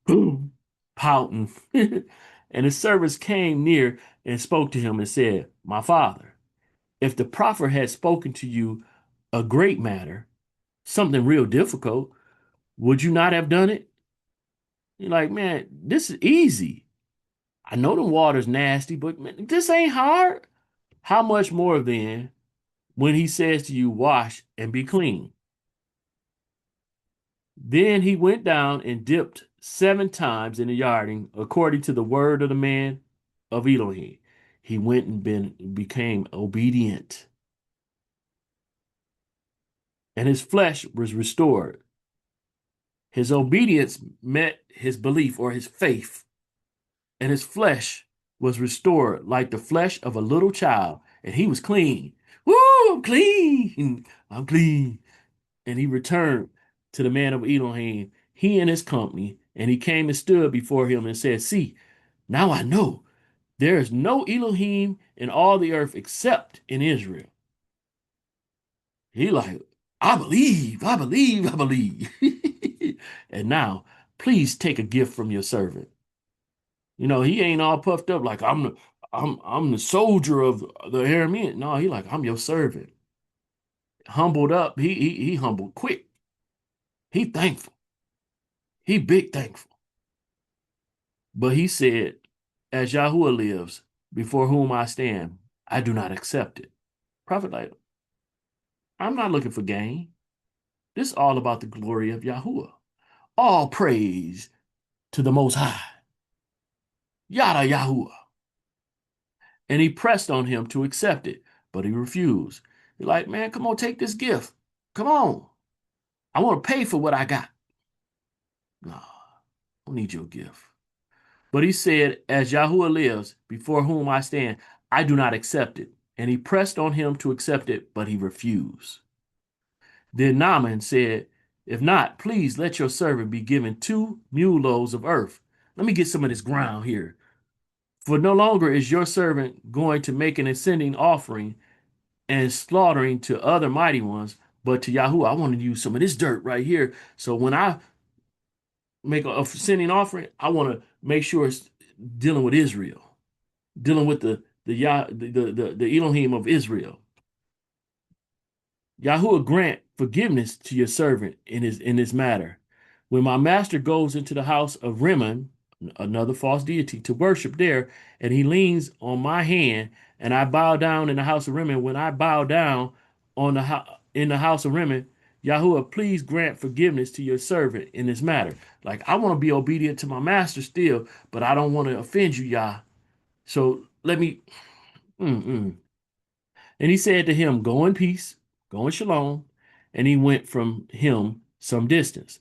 boom. pouting. And his servants came near and spoke to him and said, My father, if the prophet had spoken to you a great matter, something real difficult, would you not have done it? You're like, man, this is easy. I know the water's nasty, but man, this ain't hard. How much more then when he says to you, wash and be clean? Then he went down and dipped 7 times in the Jordan, according to the word of the man of Elohim. He went and became obedient, and his flesh was restored. His obedience met his belief or his faith, and his flesh was restored like the flesh of a little child, and he was clean. Woo, I'm clean. I'm clean. And he returned to the man of Elohim, he and his company, and he came and stood before him and said, See, now I know there is no Elohim in all the earth except in Israel. He like, I believe, I believe, I believe. And now, please take a gift from your servant. You know, he ain't all puffed up like I'm the soldier of the Aramean. No, he like, I'm your servant. Humbled up, he humbled quick. He thankful. He big thankful. But he said, As Yahuwah lives, before whom I stand, I do not accept it. Prophet like, I'm not looking for gain. This is all about the glory of Yahuwah. All praise to the Most High. Yada Yahuwah. And he pressed on him to accept it, but he refused. He's like, man, come on, take this gift. Come on. I want to pay for what I got. No, I don't need your gift. But he said, As Yahuwah lives, before whom I stand, I do not accept it. And he pressed on him to accept it, but he refused. Then Naaman said, If not, please let your servant be given 2 mule loads of earth. Let me get some of this ground here. For no longer is your servant going to make an ascending offering and slaughtering to other mighty ones, but to Yahuwah. I want to use some of this dirt right here. So when I make a ascending offering, I want to make sure it's dealing with Israel, dealing with the Elohim of Israel. Yahuwah grant forgiveness to your servant in this matter. When my master goes into the house of Rimmon, another false deity, to worship there, and he leans on my hand, and I bow down in the house of Rimmon, when I bow down in the house of Rimmon, Yahuwah, please grant forgiveness to your servant in this matter. Like I want to be obedient to my master still, but I don't want to offend you, Yah. So let me. Mm-mm. And he said to him, Go in peace, go in shalom. And he went from him some distance.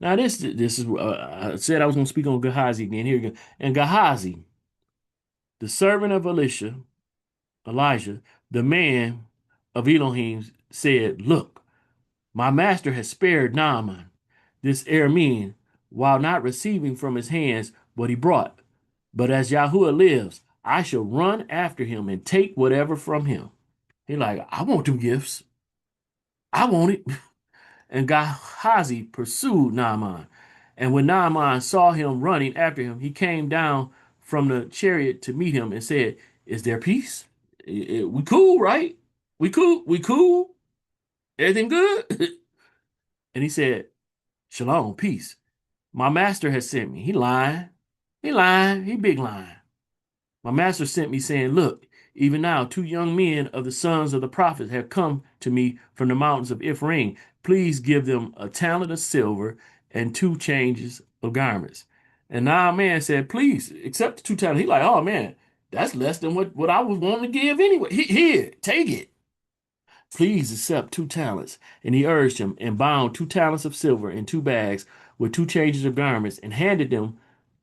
Now, this is, I said I was going to speak on Gehazi again. Here you go. And Gehazi, the servant of Elijah, the man of Elohim, said, Look, my master has spared Naaman, this Aramean, while not receiving from his hands what he brought. But as Yahuwah lives, I shall run after him and take whatever from him. He like, I want them gifts. I want it. And Gehazi pursued Naaman. And when Naaman saw him running after him, he came down from the chariot to meet him and said, Is there peace? We cool, right? We cool? We cool? Everything good? And he said, Shalom, peace. My master has sent me. He lying. He lying. He big lying. My master sent me saying, Look, even now 2 young men of the sons of the prophets have come to me from the mountains of Ephraim. Please give them a talent of silver and 2 changes of garments. And now man said, Please accept the 2 talents. He like, oh man, that's less than what I was wanting to give anyway. Here, take it. Please accept 2 talents. And he urged him and bound 2 talents of silver in 2 bags with 2 changes of garments and handed them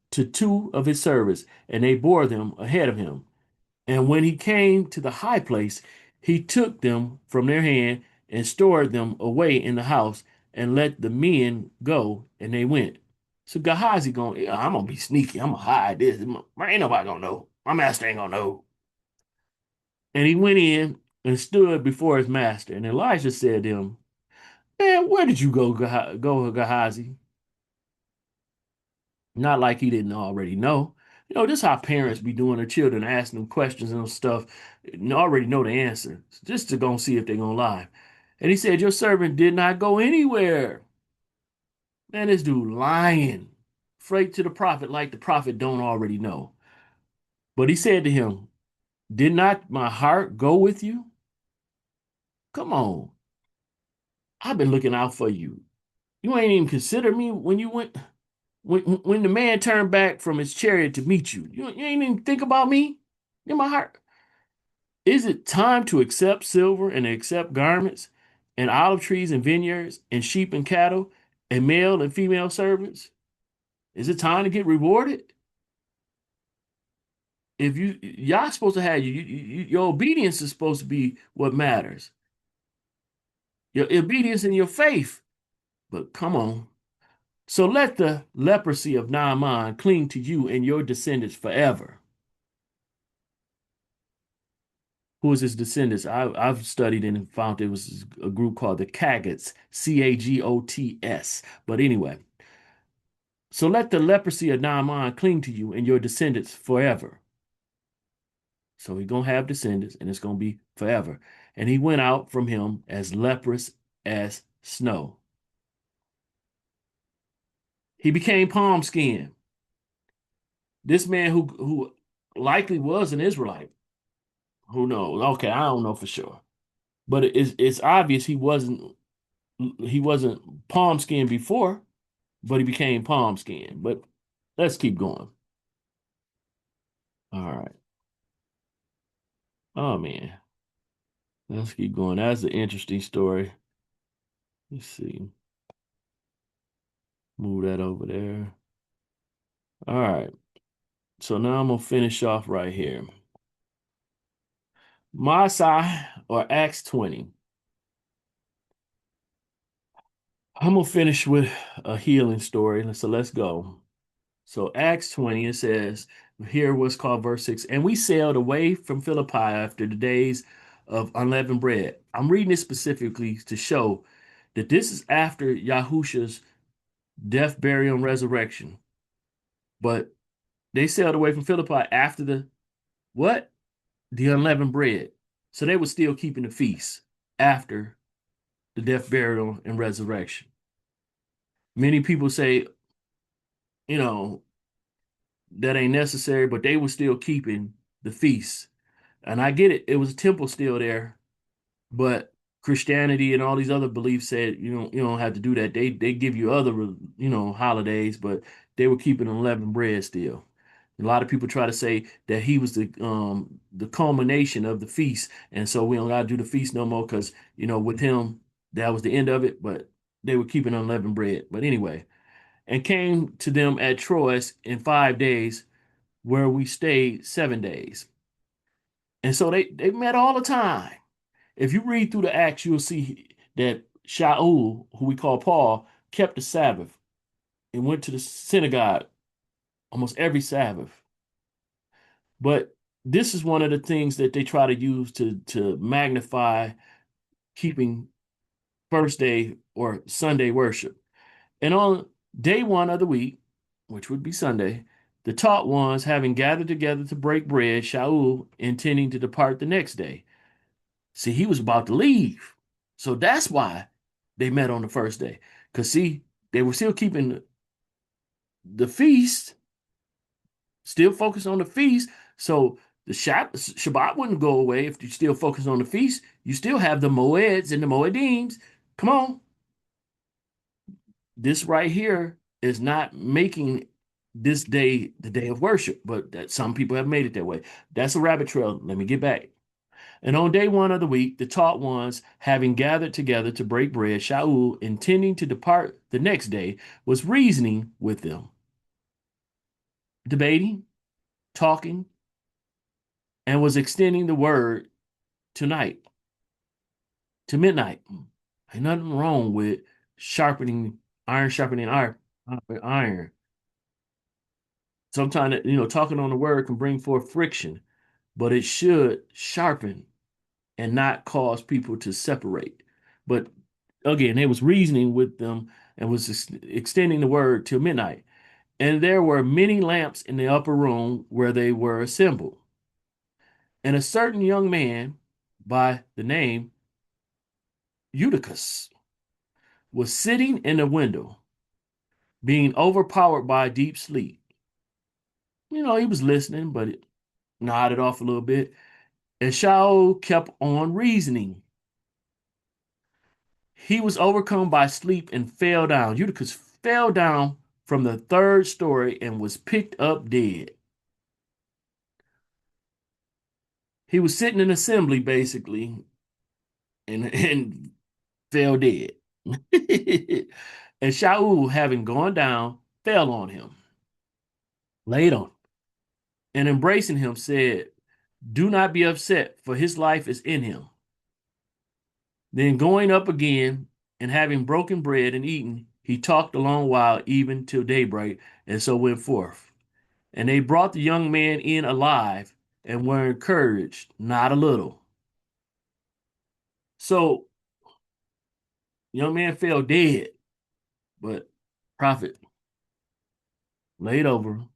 to 2 of his servants, and they bore them ahead of him. And when he came to the high place, he took them from their hand and stored them away in the house and let the men go, and they went. So Gehazi going, yeah, I'm gonna be sneaky. I'm gonna hide this. Ain't nobody gonna know. My master ain't gonna know. And he went in and stood before his master. And Elijah said to him, Man, where did you go, Gehazi? Not like he didn't already know. This how parents be doing their children, asking them questions and stuff, and already know the answer, just to go see if they're gonna lie. And he said, your servant did not go anywhere. Man, this dude lying. Straight to the prophet, like the prophet don't already know. But he said to him, did not my heart go with you? Come on. I've been looking out for you. You ain't even consider me when you went when the man turned back from his chariot to meet you. You ain't even think about me in my heart. Is it time to accept silver and accept garments and olive trees and vineyards and sheep and cattle and male and female servants? Is it time to get rewarded? If y'all supposed to have your obedience is supposed to be what matters. Your obedience and your faith. But come on. So let the leprosy of Naaman cling to you and your descendants forever. Who is his descendants? I've studied and found it was a group called the Cagots, Cagots. But anyway, so let the leprosy of Naaman cling to you and your descendants forever. So he's going to have descendants and it's going to be forever. And he went out from him as leprous as snow. He became palm skin. This man who likely was an Israelite. Who knows? Okay, I don't know for sure. But it's obvious he wasn't palm skin before, but he became palm skin. But let's keep going. All right. Oh man. Let's keep going. That's an interesting story. Let's see. Move that over there. All right. So now I'm gonna finish off right here. Masai or Acts 20. I'm gonna finish with a healing story. So let's go. So Acts 20, it says, here what's called verse 6, and we sailed away from Philippi after the days of unleavened bread. I'm reading this specifically to show that this is after Yahusha's death, burial, and resurrection. But they sailed away from Philippi after the what? The unleavened bread. So they were still keeping the feast after the death, burial, and resurrection. Many people say, you know, that ain't necessary, but they were still keeping the feast. And I get it. It was a temple still there, but Christianity and all these other beliefs said you don't have to do that. They give you other holidays, but they were keeping unleavened bread still. A lot of people try to say that he was the culmination of the feast, and so we don't gotta do the feast no more because with him that was the end of it. But they were keeping unleavened bread. But anyway, and came to them at Troas in 5 days, where we stayed 7 days. And so they met all the time. If you read through the Acts, you'll see that Shaul, who we call Paul, kept the Sabbath and went to the synagogue almost every Sabbath. But this is one of the things that they try to use to magnify keeping first day or Sunday worship. And on day one of the week, which would be Sunday, the taught ones, having gathered together to break bread, Shaul intending to depart the next day. See, he was about to leave. So that's why they met on the first day. Because, see, they were still keeping the feast, still focused on the feast. So the Shabbat wouldn't go away if you still focus on the feast. You still have the Moeds and the Moedims. Come on. This right here is not making this day the day of worship, but that some people have made it that way. That's a rabbit trail. Let me get back. And on day one of the week, the taught ones, having gathered together to break bread, Shaul, intending to depart the next day, was reasoning with them, debating, talking, and was extending the word tonight to midnight. Ain't nothing wrong with sharpening iron. Sometimes, talking on the word can bring forth friction, but it should sharpen and not cause people to separate. But again, they was reasoning with them and was extending the word till midnight. And there were many lamps in the upper room where they were assembled. And a certain young man by the name Eutychus was sitting in the window, being overpowered by a deep sleep. He was listening, but it nodded off a little bit. And Shaul kept on reasoning. He was overcome by sleep and fell down. Eutychus fell down from the third story and was picked up dead. He was sitting in assembly basically and fell dead. And Shaul, having gone down, fell on him, laid on, and embracing him, said, "Do not be upset, for his life is in him." Then going up again and having broken bread and eaten, he talked a long while, even till daybreak, and so went forth. And they brought the young man in alive and were encouraged not a little. So, young man fell dead, but prophet laid over him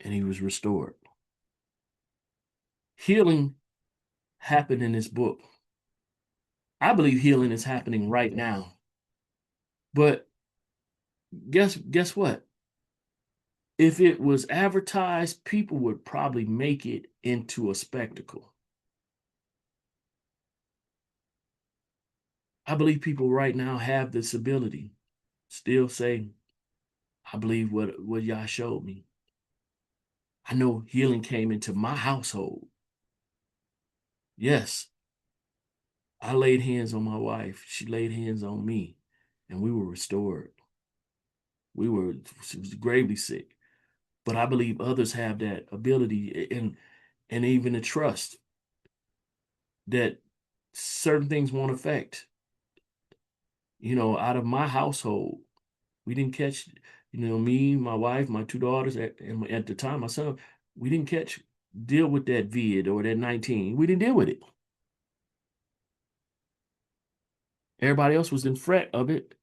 and he was restored. Healing happened in this book. I believe healing is happening right now. But guess what? If it was advertised, people would probably make it into a spectacle. I believe people right now have this ability. Still say, I believe what Yah showed me. I know healing came into my household. Yes, I laid hands on my wife. She laid hands on me, and we were restored. She was gravely sick. But I believe others have that ability and even the trust that certain things won't affect. Out of my household, we didn't catch, me, my wife, my two daughters, at the time, my son, we didn't deal with that vid or that 19. We didn't deal with it. Everybody else was in fret of it.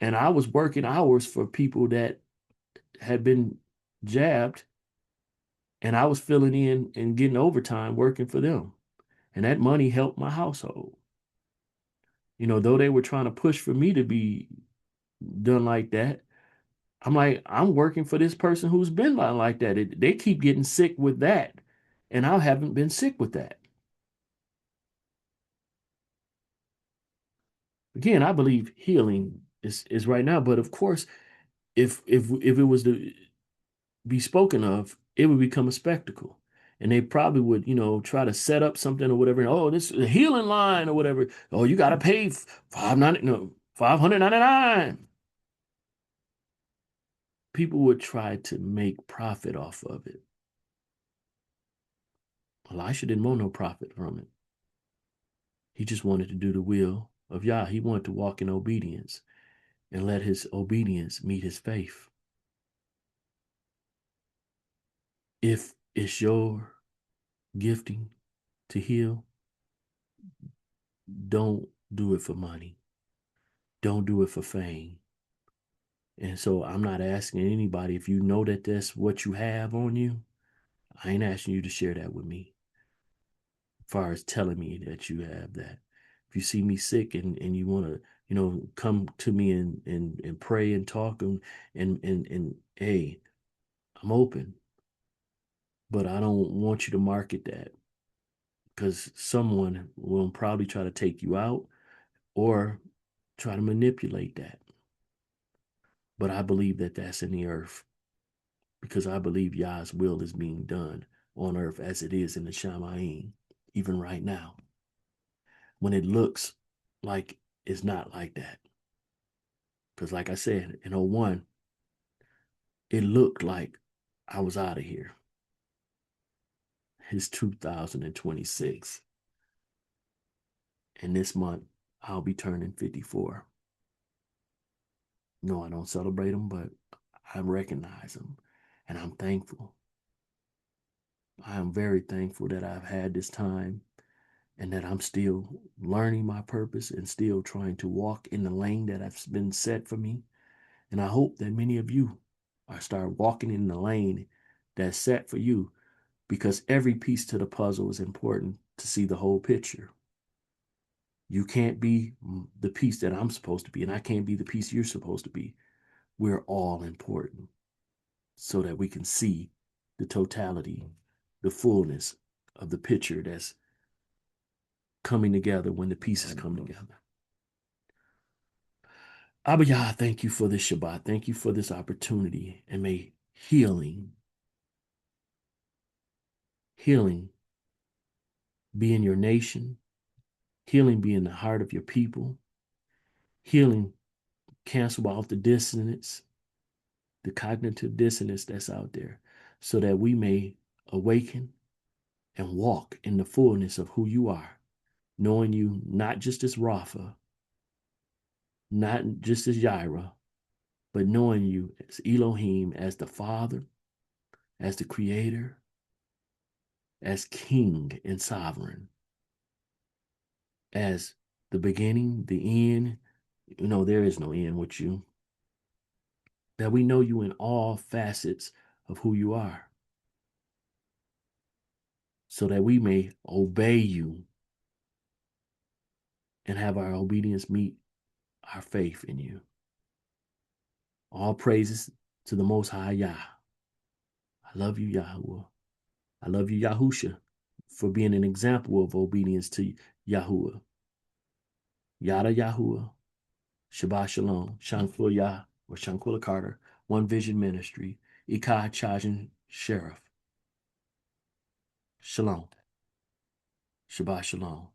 And I was working hours for people that had been jabbed, and I was filling in and getting overtime working for them. And that money helped my household. Though they were trying to push for me to be done like that, I'm like, I'm working for this person who's been like that. They keep getting sick with that, and I haven't been sick with that. Again, I believe healing is right now, but of course, if it was to be spoken of, it would become a spectacle. And they probably would, try to set up something or whatever. Oh, this is a healing line or whatever. Oh, you got to pay 599. People would try to make profit off of it. Elisha didn't want no profit from it. He just wanted to do the will of Yah. He wanted to walk in obedience and let his obedience meet his faith. If it's your gifting to heal, don't do it for money. Don't do it for fame. And so I'm not asking anybody if you know that that's what you have on you. I ain't asking you to share that with me. As far as telling me that you have that. If you see me sick and you want to, come to me and pray and talk and hey, I'm open. But I don't want you to market that because someone will probably try to take you out or try to manipulate that. But I believe that that's in the earth because I believe Yah's will is being done on earth as it is in the Shamayim, even right now, when it looks like it's not like that. Because like I said, in '01, it looked like I was out of here. It's 2026. And this month, I'll be turning 54. No, I don't celebrate them, but I recognize them. And I'm thankful. I am very thankful that I've had this time and that I'm still learning my purpose and still trying to walk in the lane that has been set for me. And I hope that many of you or start walking in the lane that's set for you, because every piece to the puzzle is important to see the whole picture. You can't be the piece that I'm supposed to be, and I can't be the piece you're supposed to be. We're all important so that we can see the totality, the fullness of the picture that's coming together when the pieces come together. Abba Yah, thank you for this Shabbat. Thank you for this opportunity. And may healing be in your nation, healing be in the heart of your people, healing cancel out the dissonance, the cognitive dissonance that's out there, so that we may awaken and walk in the fullness of who you are, knowing you not just as Rapha, not just as Jireh, but knowing you as Elohim, as the Father, as the Creator, as King and Sovereign, as the beginning, the end. You know, there is no end with you. That we know you in all facets of who you are, so that we may obey you and have our obedience meet our faith in you. All praises to the Most High Yah. I love you, Yahuwah. I love you, Yahusha, for being an example of obedience to Yahuwah. Yada Yahuwah. Shabbat Shalom. Shankwil Yah, or Shankwila Carter. One Vision Ministry. Ikai Chajan Sheriff. Shalom. Shabbat Shalom.